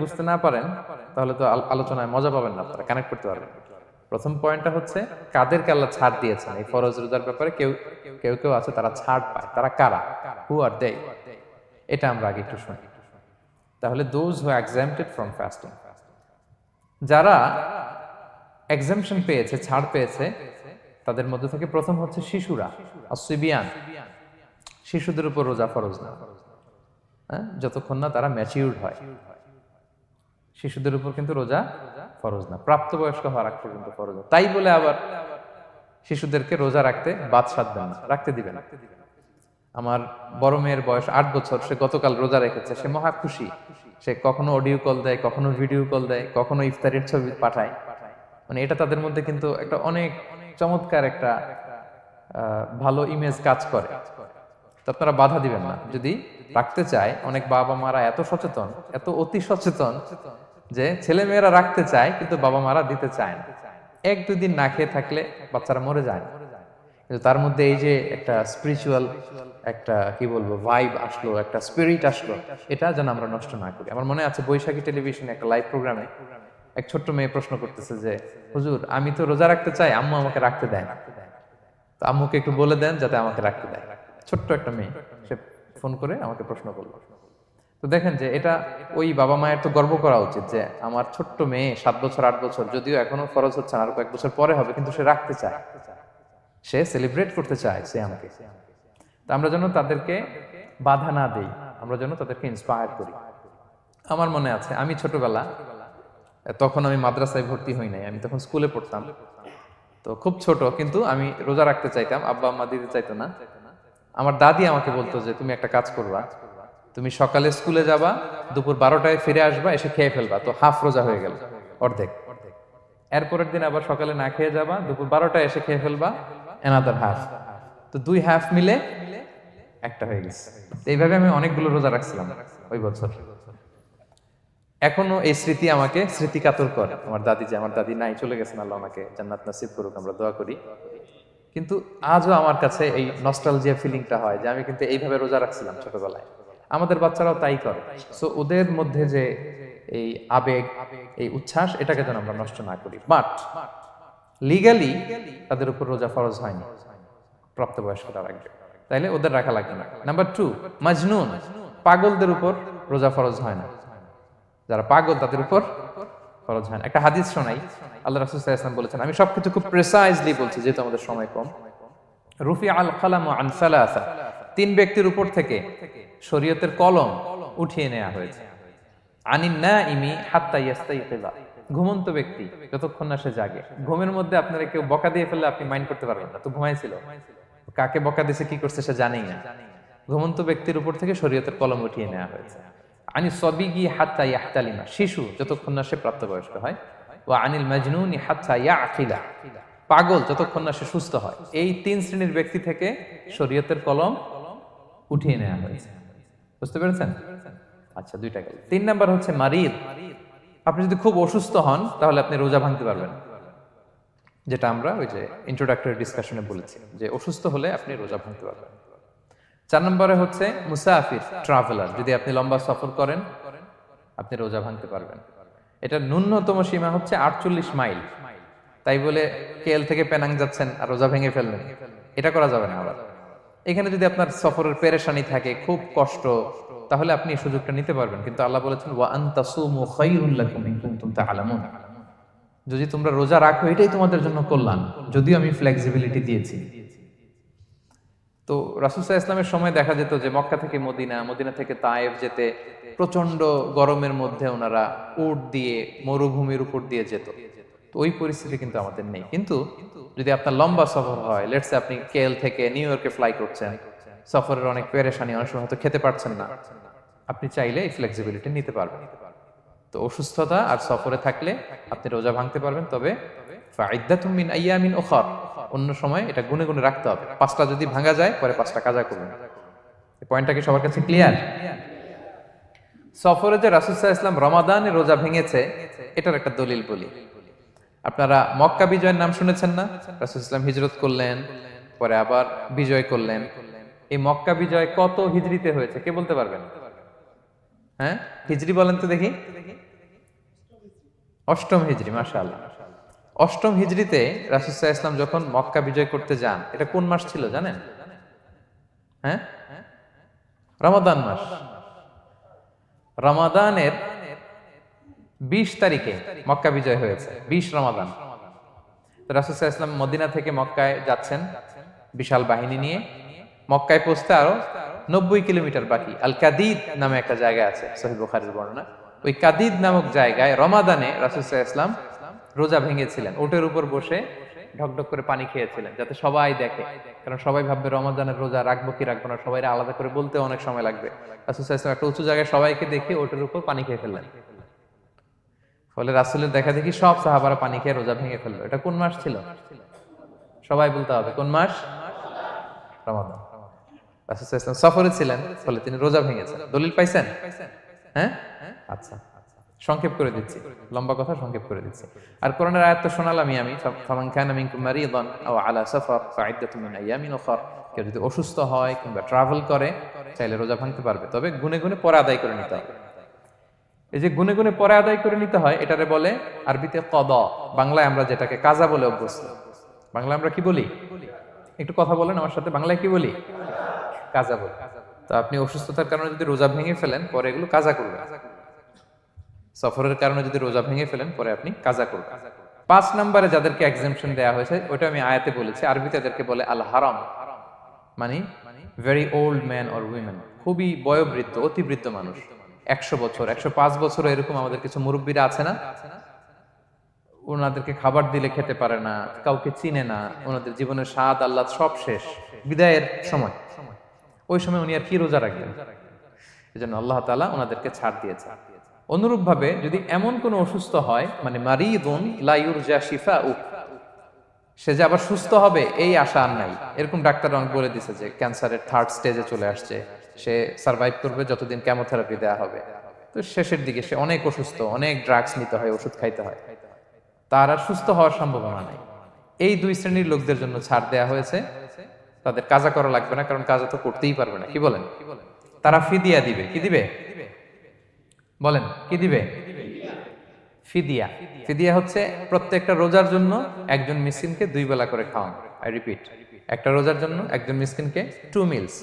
বুঝতে না পারেন তাহলে তো আলোচনায় মজা পাবেন না, আপনারা কানেক্ট করতে পারবেন। প্রথম পয়েন্টটা হচ্ছে কাদেরকে আল্লাহ ছাড় দিয়েছেন এই ফরজ রোজার ব্যাপারে। কেউ কেউ কেউ আছে তারা ছাড় পায়, তারা কারা? হু আর দে? এটা আমরা আগে একটু শুনি। তাহলে দোজ হু এক্সাম্পটেড ফ্রম ফাস্টিং, যারা এক্সাম্পশন পেয়েছে, ছাড় পেয়েছে, তাদের মধ্যে থেকে প্রথম হচ্ছে শিশুরা, আসিবিয়ান। শিশুদের উপর রোজা ফরজ না, হ্যাঁ, যতক্ষণ না তারা ম্যাচিউরড হয়। শিশুদের উপর কিন্তু রোজা ফরজ না, প্রাপ্তবয়স্ক হওয়ার আগ পর্যন্ত ফরজ না। তাই বলে আবার শিশুদেরকে রোজা রাখতে বাদ সাধবেন না, রাখতে দিবেন। আমার বড় মেয়ের বয়স 8 বছর, সে গতকাল রোজা রেখেছে, সে মহা খুশি। সে কখনো অডিও কল দেয়, কখনো ভিডিও কল দেয়, কখনো ইফতারের ছবি পাঠায়। মানে এটা তাদের মধ্যে কিন্তু একটা অনেক চমৎকার একটা ভালো ইমেজ কাজ করে। তো আপনারা বাধা দিবেন না যদি রাখতে চায়। অনেক বাবা মারা এত সচেতন, এত অতি সচেতন যে ছেলে মেয়েরা রাখতে চায় কিন্তু বাবা মারা দিতে চায় না। 1-2 দিন না খেয়ে থাকলে বাচ্চারা মরে যায় না, কিন্তু তার মধ্যে এই যে একটা স্পিরিচুয়াল একটা কি বলবো ভাইব আসলো, একটা স্পিরিট আসলো, এটা যেন আমরা নষ্ট না করি। আমার মনে আছে বৈশাখী টেলিভিশনে একটা লাইভ প্রোগ্রামে এক ছোট্ট মেয়ে প্রশ্ন করতেছে যে হুজুর, আমি তো রোজা রাখতে চাই, আম্মু আমাকে রাখতে দেয় না, তো আম্মুকে একটু বলে দেন যাতে আমাকে রাখতে দেয়। ছোট্ট একটা মেয়ে, সে ফোন করে আমাকে প্রশ্ন করলো। তো দেখেন যে এটা ওই বাবা মায়ের তো গর্ব করা উচিত যে আমার ছোট্ট মেয়ে 7 বছর 8 বছর, যদিও এখনো ফরজ হচ্ছে না, আর কয়েক বছর পরে হবে, কিন্তু সে রাখতে চায়, সে সেলিব্রেট করতে চায় সে আমাকে। তা আমরা যেন তাদেরকে বাধা না দেই, আমরা যেন তাদেরকে ইন্সপায়ার করি। আমার মনে আছে আমি ছোটবেলা, তখন আমি মাদ্রাসায় ভর্তি হই নাই, আমি তখন স্কুলে পড়তাম। তো খুব ছোট, কিন্তু আমি রোজা রাখতে চাইতাম, আব্বা আম্মা দিতে চাইতো না। আমার দাদি আমাকে বলতো যে তুমি একটা কাজ করবা, তুমি সকালে স্কুলে যাবা, দুপুর 12টায় ফিরে আসবা, এসে খেয়ে ফেলবা, তো হাফ রোজা হয়ে গেল, অর্ধেক। এরপরের দিন আবার সকালে না খেয়ে যাবা, দুপুর 12টায় এসে খেয়ে ফেলবা, এনাদার হাফ, তো 2 হাফ মিলে একটা হয়ে গেছে। এইভাবে আমি অনেকগুলো রোজা রাখছিলাম ওই বছর। এখনো এই স্মৃতি আমাকে স্মৃতিকাতর করে। আমার দাদি, যে আমার দাদি নাই, চলে গেছেন, আল্লাহ ওনাকে জান্নাত নসিব করুক, আমরা দোয়া করি। কিন্তু আজও আমার কাছে এই নস্টালজিয়া ফিলিংটা হয় যে আমি কিন্তু এইভাবে রোজা রাখছিলাম ছোটবেলায়। আমাদের বাচ্চারাও তাই করে। সো ওদের মধ্যে যে এই আবেগ, এই উচ্ছ্বাস, এটাকে যেন আমরা নষ্ট না করি। বাট লিগালি তাদের উপর রোজা ফরজ হয়নি, প্রাপ্তবয়স্করা রাখবে, তাইলে ওদের রাখা লাগবে না। নাম্বার 2, মাজনুন, পাগলদের উপর রোজা ফরজ হয় না। যারা পাগল তাদের উপর ফরজ হয় না। একটা হাদিস শোনাই, আল্লাহ রাসূল সাল্লাল্লাহু আলাইহি ওয়াসাল্লাম বলেছেন, আমি সবকিছু খুব প্রিসাইজলি বলছি যেহেতু আমাদের সময় কম। রুফি আল কালামু আন সালাসা, 3 ব্যক্তির উপর থেকে শরীয়তের কলম উঠিয়ে নেওয়া হয়েছে। আনিন নাইমি হাত্তা ইয়াস্তাইকিযা, ঘুমন্ত ব্যক্তি যতক্ষণ না সে জাগে। ঘুমের মধ্যে আপনারা কেউ বকা দিয়ে ফেললে আপনি মাইন্ড করতে পারবেন না, তো ঘুমাইছিল, কাকে বকা দিয়েছে কি করছে সে জানেই না। ঘুমন্ত ব্যক্তির উপর থেকে শরীয়তের কলম উঠিয়ে নেওয়া হয়েছে। আনি সবিগি হাত্তা ইয়াহতালিমা, শিশু যতক্ষণ না সে প্রাপ্তবয়স্ক হয়। ওয়া আনিল মাজনুনি হাত্তা ইয়াকিলা, পাগল যতক্ষণ না সে সুস্থ হয়। এই 3 শ্রেণীর ব্যক্তি থেকে শরীয়তের কলম উঠিয়ে নেওয়া হয়েছে। বুঝতে পেরেছেন? আচ্ছা, 2টা গেল। 3 নাম্বার হচ্ছে মারিদ। আপনি যদি খুব অসুস্থ হন তাহলে আপনি রোজা ভাঙতে পারবেন, যেটা আমরা ওই যে ইন্ট্রোডাক্টরি ডিসকাশনে বলেছি যে অসুস্থ হলে আপনি রোজা ভাঙতে পারবেন। 4 নম্বরে হচ্ছে মুসাফির, ট্রাভেলার, যদি আপনি লম্বা সফর করেন আপনি রোজা ভাঙতে পারবেন। এটা ন্যূনতম সীমা হচ্ছে 48 মাইল। তাই বলে কেএল থেকে পেনাং যাচ্ছেন আর রোজা ভেঙে ফেললেন, এটা করা যাবে না। আবার এখানে যদি আপনার সফরের পেরেশানি থাকে, খুব কষ্ট, তাহলে আপনি এই সুযোগটা নিতে পারবেন। কিন্তু আল্লাহ বলেছেন ওয়া আনতাসুমু খায়রুল লাকুম ইন কুনতুম তা'লামুন, যদি তোমরা রোজা রাখো এটাই তোমাদের জন্য কল্যাণ, যদিও আমি ফ্লেক্সিবিলিটি দিয়েছি। তো রাসূল সাল্লাল্লাহু আলাইহি ওয়াসাল্লামের সময় দেখা যেত যে মক্কা থেকে মদিনা, মদিনা থেকে তায়েফ যেতে প্রচন্ড গরমের মধ্যে ওনারা উট দিয়ে মরুভূমির উপর দিয়ে যেত। তো ওই পরিস্থিতি কিন্তু আমাদের নেই। কিন্তু যদি আপনার লম্বা সফর হয়, লেটস সে আপনি কেএল থেকে নিউ ইয়র্কে ফ্লাই করছেন, সফরের অনেক পেরেশানি, অনেক সময় হয়তো খেতে পারছেন না, আপনি চাইলে এই ফ্লেক্সিবিলিটি নিতে পারবেন। তো অসুস্থতা আর সফরে থাকলে আপনি রোজা ভাঙতে পারবেন, তবে ফাইদ্দাতুম মিন আইয়ামিন উখর, অন্য সময় এটা গুনে গুনে রাখতে হবে। 5টা যদি ভাঙা যায় পরে 5টা কাজা করবেন। এই পয়েন্টটা কি সবার কাছে ক্লিয়ার? সফরে যে রাসূল সাল্লাল্লাহু আলাইহি ওয়াসাল্লাম রমাদানে রোজা ভেঙেছে, এটার একটা দলিল বলি। আপনারা মক্কা বিজয়ের নাম শুনেছেন না? রাসূল সাল্লাল্লাহু আলাইহি ওয়াসাল্লাম হিজরত করলেন, পরে আবার বিজয় করলেন। এই মক্কা বিজয় কত হিজরিতে হয়েছে কে বলতে পারবেন? হ্যাঁ, হিজরি বলেন তো দেখি। অষ্টম হিজরি, মাশাআল্লাহ। অষ্টম হিজরিতে রাসূল সাল্লাল্লাহু আলাইহি ওয়াসাল্লাম যখন মক্কা বিজয় করতে যান, এটা কোন মাস ছিল জানেন? হ্যাঁ, রমাদান মাস। রমাদানের 20 তারিখে মক্কা বিজয় হয়েছে, 20 রমাদান। তো রাসূল সাল্লাল্লাহু আলাইহি ওয়াসাল্লাম মদিনা থেকে মক্কায় যাচ্ছেন বিশাল বাহিনী নিয়ে। মক্কায় পৌঁছতে আরো 90 কিলোমিটার বাকি। আল কাদিদ নামে একটা জায়গা আছে, সহিহ বুখারীর বর্ণনা। ওই কাদিদ নামক জায়গায় রমাদানে রাসূল সাল্লাল্লাহু আলাইহি ওয়াসাল্লাম রোজা ভেঙেছিলেন, ওটের উপর বসে ঢকঢক করে পানি খেয়েছিলেন, যাতে সবাই দেখে। কারণ সবাই ভাববে রমাদানের রোজা রাখবো কি রাখবো না, সবাই আলাদা করে বলতে অনেক সময় লাগবে। রাসূল সাল্লাল্লাহু আলাইহি ওয়াসাল্লাম একটা উঁচু জায়গায় সবাইকে দেখে ওটের উপর পানি খেয়ে ফেললেন। ফলে রাসূলের দেখা দেখি সব সাহাবারা পানি খেয়ে রোজা ভেঙে ফেললো। এটা কোন মাস ছিল? সবাই বলতে হবে কোন মাস? রমাদান। রাসূল সাল্লাল্লাহু আলাইহি ওয়াসাল্লাম সফরে ছিলেন, ফলে তিনি রোজা ভেঙেছেন। দলিল পাইছেন? হ্যাঁ, আচ্ছা, সংক্ষেপ করে দিচ্ছি, লম্বা কথা সংক্ষেপ করে দিচ্ছি। আর কোরআনের আয়াত তো শোনালামই আমি, ফামান কানা মিনকুম মারিদান আও আলা সাফার ফাইদ্দাতুম মিন আইয়ামিন উখরা। কেউ যদি অসুস্থ হয় কিংবা ট্রাভেল করে, চাইলে রোজা ভাঙতে পারবে, তবে গুনে গুনে পরে আদায় করে নিতে হবে। এই যে গুনে গুনে পরে আদায় করে নিতে হয়, এটারে বলে আরবিতে কদা, বাংলায় আমরা যেটাকে কাজা বলে অভ্যস্ত। বাংলায় আমরা কি বলি? একটু কথা বলেন আমার সাথে, বাংলায় কি বলি? কাজা বলি। তো আপনি অসুস্থতার কারণে যদি রোজা ভেঙে ফেলেন, পরে এগুলো কাজা করবেন। সফরের কারণে যদি রোজা ভেঙে ফেলেন, পরে আপনি কাজা করবেন। 5 নম্বরে যাদেরকে এক্সাম্পশন দেয়া হয়েছে, ওটা আমি আয়াতে বলেছি। আরবিতে এদেরকে বলে আল হারাম, মানে very old man or women, খুবই বয়োবৃদ্ধ, অতি বৃদ্ধ মানুষ। 100 বছর, 105 বছর, এরকম আমাদের কিছু মুরব্বীরা আছে না, ওনাদেরকে খাবার দিলে খেতে পারে না, কাউকে চিনে না, ওনাদের জীবনের স্বাদ আহ্লাদ সব শেষ, বিদায়ের সময়। ওই সময় উনি আর কি রোজা রাখবেন? এজন্য আল্লাহ তাআলা ওনাদেরকে ছাড় দিয়েছে। অনুরূপ ভাবে যদি এমন কোন অসুস্থ হয়, মানে মারিদুন লা ইউরজা শিফাউ, সে যে আবার সুস্থ হবে এই আশা আর নাই, এরকম ডাক্তার অনেক বলে দিছে যে ক্যান্সারের 3rd স্টেজে চলে আসছে, সে সার্ভাইভ করবে যতদিন কেমোথেরাপি দেওয়া হবে, তো শেষের দিকে সে অনেক অসুস্থ, অনেক ড্রাগস নিতে হয়, ওষুধ খাইতে হয়, তার আর সুস্থ হওয়ার সম্ভাবনা নাই। এই 2 শ্রেণীর লোকদের জন্য ছাড় দেয়া হয়েছে, তাদের কাজা করা লাগবে না, কারণ কাজা তো করতেই পারবে না। কি বলেন? তারা ফিদিয়া দিবে। কি দিবে বলেন? কি দিবে? ফিদিয়া। ফিদিয়া হচ্ছে প্রত্যেকটা রোজার জন্য একজন মিসকিনকে 2 বেলা করে খাওয়ানো। আই রিপিট, একটা রোজার জন্য একজন মিসকিনকে 2 মিলস,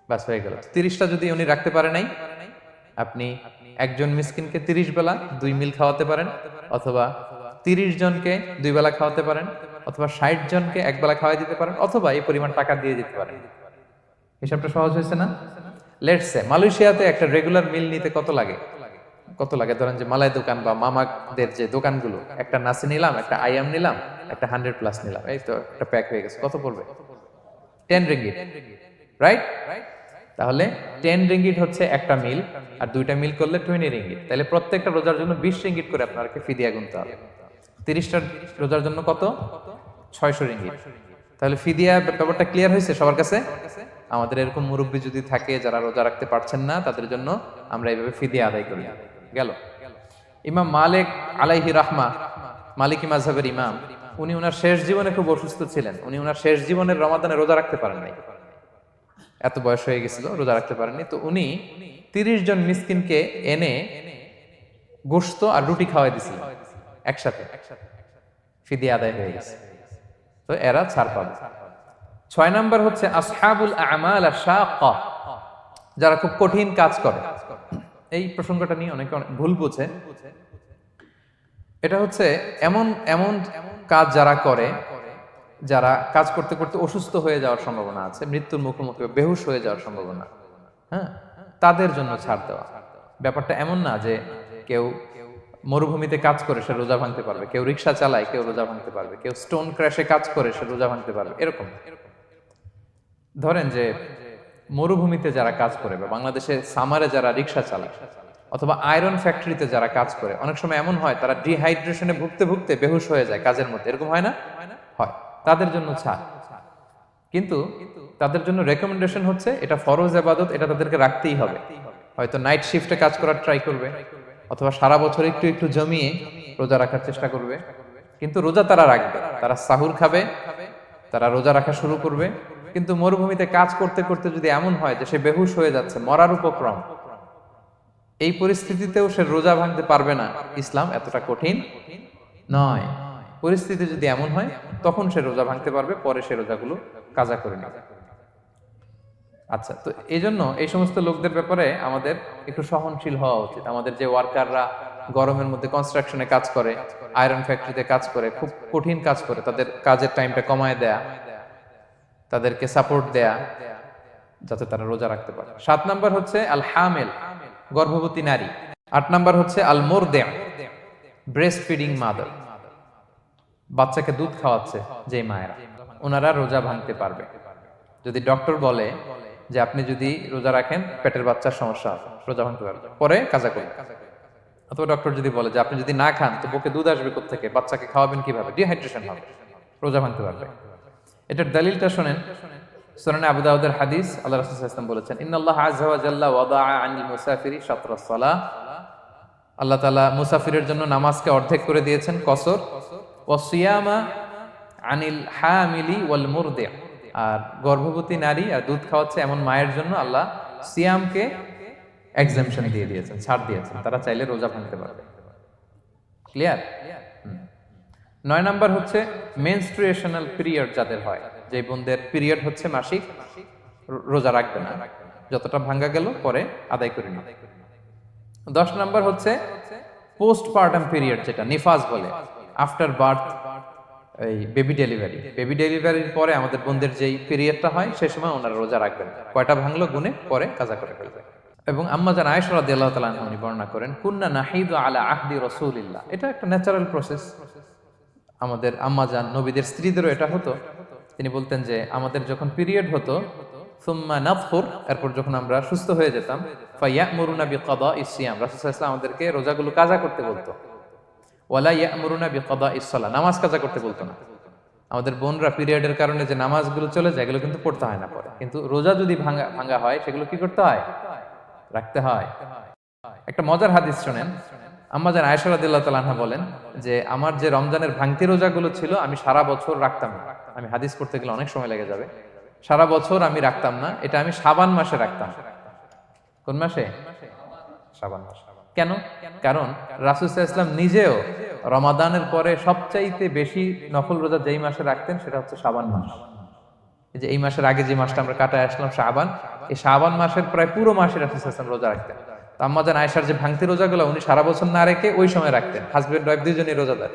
বাস হয়ে গেল। 30টা যদি উনি রাখতে পারে নাই, আপনি একজন মিসকিনকে 30 বেলা 2 মিল খাওয়াতে পারেন, অথবা 30 জনকে 2 বেলা খাওয়াতে পারেন, অথবা 60 জনকে 1 বেলা খাওয়াই দিতে পারেন, অথবা এই পরিমাণ টাকা দিয়ে দিতে পারেন। হিসাবটা সহজ হয়েছে না? লেটস সে মালয়েশিয়াতে একটা রেগুলার মিল নিতে কত লাগে? ধরেন যে মালাই দোকান বা মামাদের যে দোকানগুলো, একটা নাসি নিলাম, একটা আইয়াম নিলাম, একটা 100+ নিলাম, এই তো একটা প্যাক হয়ে গেছে। কত পড়বে? 10 রিঙ্গিট, রাইট? তাহলে 10 রিঙ্গিট হচ্ছে একটা মিল, আর 2টা মিল করলে 20 রিঙ্গিট। তাহলে প্রত্যেকটা রোজার জন্য 20 রিঙ্গিট করে আপনাকে ফিদিয়া গুনতে হবে। 30টা রোজার জন্য কত? 600 রিঙ্গিট। তাহলে ফিদিয়া ব্যাপারটা ক্লিয়ার হয়েছে সবার কাছে? আমাদের এরকম মুরব্বী যদি থাকে যারা রোজা রাখতে পারছেন না, তাদের জন্য আমরা এইভাবে ফিদিয়া আদায় করি। গেল। ইমাম মালিক আলাইহি রাহমা, মালিকি মাযহাবের ইমাম, উনি ওনার শেষ জীবনে খুব অসুস্থ ছিলেন। উনি ওনার শেষ জীবনের রমাদানে রোজা রাখতে পারেন নাই, এত বয়স হয়ে গেছিল, রোজা রাখতে পারেননি। তো উনি 30 জন মিসকিনকে এনে গোশত আর রুটি খাওয়াই দিয়েছিলেন একসাথে, ফিদিয়া আদায় হয়ে গেছে। তো এরা ছাড় পাবে। 6 নাম্বার হচ্ছে আসহাবুল আমাল আশ-শাক্কা, যারা খুব কঠিন কাজ করে। এই প্রসঙ্গটা নিয়ে অনেকে অনেক ভুল বুঝে। এটা হচ্ছে এমন এমন কাজ যারা করে, যারা কাজ করতে করতে অসুস্থ হয়ে যাওয়ার সম্ভাবনা আছে, মৃত্যুর মুখোমুখি বেহুশ হয়ে যাওয়ার সম্ভাবনা, হ্যাঁ, তাদের জন্য ছাড় দেওয়া। ব্যাপারটা এমন না যে কেউ মরুভূমিতে কাজ করে সে রোজা ভাঙতে পারবে, কেউ রিক্সা চালায় কেউ রোজা ভাঙতে পারবে, কেউ স্টোন ক্র্যাশে কাজ করে সে রোজা ভাঙতে পারবে, এরকম। ধরেন যে মরুভূমিতে যারা কাজ করে, বা বাংলাদেশে সামারে যারা রিক্সা চালায়, অথবা আয়রন ফ্যাক্টরিতে যারা কাজ করে, অনেক সময় এমন হয় তারা ডিহাইড্রেশনে ভুগতে ভুগতে বেহুশ হয়ে যায় কাজের মধ্যে, এরকম হয় না? হয়। তাদের জন্য ছাড়, কিন্তু তাদের জন্য রেকমেন্ডেশন হচ্ছে এটা ফরজ ইবাদত, এটা তাদেরকে রাখতেই হবে। হয়তো নাইট শিফটে কাজ করার ট্রাই করবে, অথবা সারা বছর একটু একটু জমিয়ে রোজা রাখার চেষ্টা করবে, কিন্তু রোজা তারা রাখবে, তারা সাহুর খাবে, তারা রোজা রাখা শুরু করবে। কিন্তু মরুভূমিতে কাজ করতে করতে যদি এমন হয় যে সে বেহুশ হয়ে যাচ্ছে, মরার উপক্রম, এই পরিস্থিতিতেও সে রোজা ভাঙতে পারবে না, ইসলাম এতটা কঠিন নয়। পরিস্থিতি যদি এমন হয় তখন সে রোজা ভাঙতে পারবে, পরে সে রোজাগুলো কাজা করে নেবে। আচ্ছা, তো এই জন্য এই সমস্ত লোকদের ব্যাপারে আমাদের একটু সহনশীল হওয়া উচিত। আমাদের যে ওয়ার্কাররা গরমের মধ্যে কনস্ট্রাকশনে কাজ করে, আয়রন ফ্যাক্টরিতে কাজ করে, খুব কঠিন কাজ করে, তাদের কাজের টাইমটা কমায় দেয়া, তাদেরকে সাপোর্ট দেয়া, যাতে তারা রোজা রাখতে পারে। 7 নাম্বার হচ্ছে আল হামিল, গর্ভবতী নারী। 8 নাম্বার হচ্ছে আল মুরদি, ব্রেস্ট ফিডিং মাদার, বাচ্চাকে দুধ খাওয়াচ্ছে যে মায়েরা, ওনারা রোজা ভাঙতে পারবে। যদি ডক্টর বলে যে আপনি যদি রোজা রাখেন পেটের বাচ্চার সমস্যা হবে, রোজা ভাঙতে পারবে, পরে কাজা করবে। অথবা ডক্টর যদি বলে যে আপনি যদি না খান তো বুকে দুধ আসবে কোত্থেকে, বাচ্চাকে খাওয়াবেন কিভাবে, ডিহাইড্রেশন হবে, রোজা ভাঙতে পারবে। এটার দলিলটা শোনেন, সুনানে আবু দাউদের হাদিস, আল্লাহ রাসূল সাল্লাল্লাহু আলাইহি ওয়াসাল্লাম বলেছেন, ইন্নাল্লাহা আযজা ওয়া জাল্লা ওয়াদাআ আনিল মুসাফিরি শাতরাস সালাহ, আল্লাহ তাআলা মুসাফিরের জন্য নামাজকে অর্ধেক করে দিয়েছেন, কসর। ওয়া সিয়ামা আনিল হামিলি ওয়াল মুরদি, আর গর্ভবতী নারী আর দুধ খাওয়াচ্ছে এমন মায়ের জন্য আল্লাহ সিয়ামকে এক্সাম্পশন দিয়ে দিয়েছেন, ছাড় দিয়েছেন, তারা চাইলে রোজা ভাঙতে পারবে। ক্লিয়ার? 9 নাম্বার হচ্ছে মেনস্ট্রুয়েশনাল পিরিয়ড যাদের হয়, যে বোনদের পিরিয়ড হচ্ছে মাসিক, রোজা রাখবে না, যতটা ভাঙ্গা গেল পরে আদায় করে নিবে। 10 নাম্বার হচ্ছে পোস্টপার্টাম পিরিয়ড, যেটা নিফাস বলে, আফটার বার্থ, এই বেবি ডেলিভারি, বেবি ডেলিভারির পরে আমাদের বোনদের যেই পিরিয়ডটা হয় সেই সময় ওনারা রোজা রাখবেন, কয়টা ভাঙলো গুনে পরে কাজা করে ফেলবে। এবং আম্মা জান আয়েশা রাদিয়াল্লাহু তাআলা আনহা উনি বর্ণনা করেন, কুন্না নাহিদু আলা আহদি রাসূলিল্লাহ, এটা একটা ন্যাচারাল প্রসেস, আমাদের আম্মা জান নবীদের স্ত্রীদেরও এটা হতো। তিনি বলতেন যে আমাদের যখন পিরিয়ড হতো, সুম্মা নাতফুর, এরপর যখন আমরা সুস্থ হয়ে যেতাম, ফায়ামুরুনা বিকাদাইস সিয়াম, রাসূল সাল্লাল্লাহু আলাইহি ওয়াসাল্লাম আমাদেরকে রোজাগুলো কাজা করতে বলতো, ওয়ালা ইয়ামুরুনা বিকাদাইস সালাহ, নামাজ কাজা করতে বলতো না। আমাদের বোনরা পিরিয়ডের কারণে যে নামাজগুলো চলে যায় এগুলো কিন্তু পড়তে হয় না পরে, কিন্তু রোজা যদি ভাঙা হয় সেগুলো কি করতে হয়, রাখতে হয়। একটা মজার হাদিস শুনেন, আম্মা জান আয়েশা রাদিয়াল্লাহু তাআলা আনহা বলেন যে আমার যে রমজানের ভাঙতি রোজাগুলো ছিল আমি সারা বছর রাখতাম না, আমি হাদিস পড়তে গেলে অনেক সময় লেগে যাবে, সারা বছর আমি রাখতাম না, এটা আমি শাবান মাসে রাখতাম। কোন মাসে? শাবান মাসে। কেন? কারণ রাসূল সাল্লাল্লাহু আলাইহি ওয়াসাল্লাম নিজেও রমাদানের পরে সবচাইতে বেশি নফল রোজা যেই মাসে রাখতেন সেটা হচ্ছে শাবান মাস। এই যে এই মাসের আগে যে মাসটা আমরা কাটায় আসলাম শাবান, এই শাবান মাসের প্রায় পুরো মাসে রাসূল সাল্লাল্লাহু আলাইহি ওয়াসাল্লাম রোজা রাখতেন। তো আম্মা জান আয়েশার যে ভাঙতি রোজাগুলো উনি সারা বছর না রেখে ওই সময় রাখতেন, হাজবেন্ড ওয়াইফ দুইজনেই রোজাদার।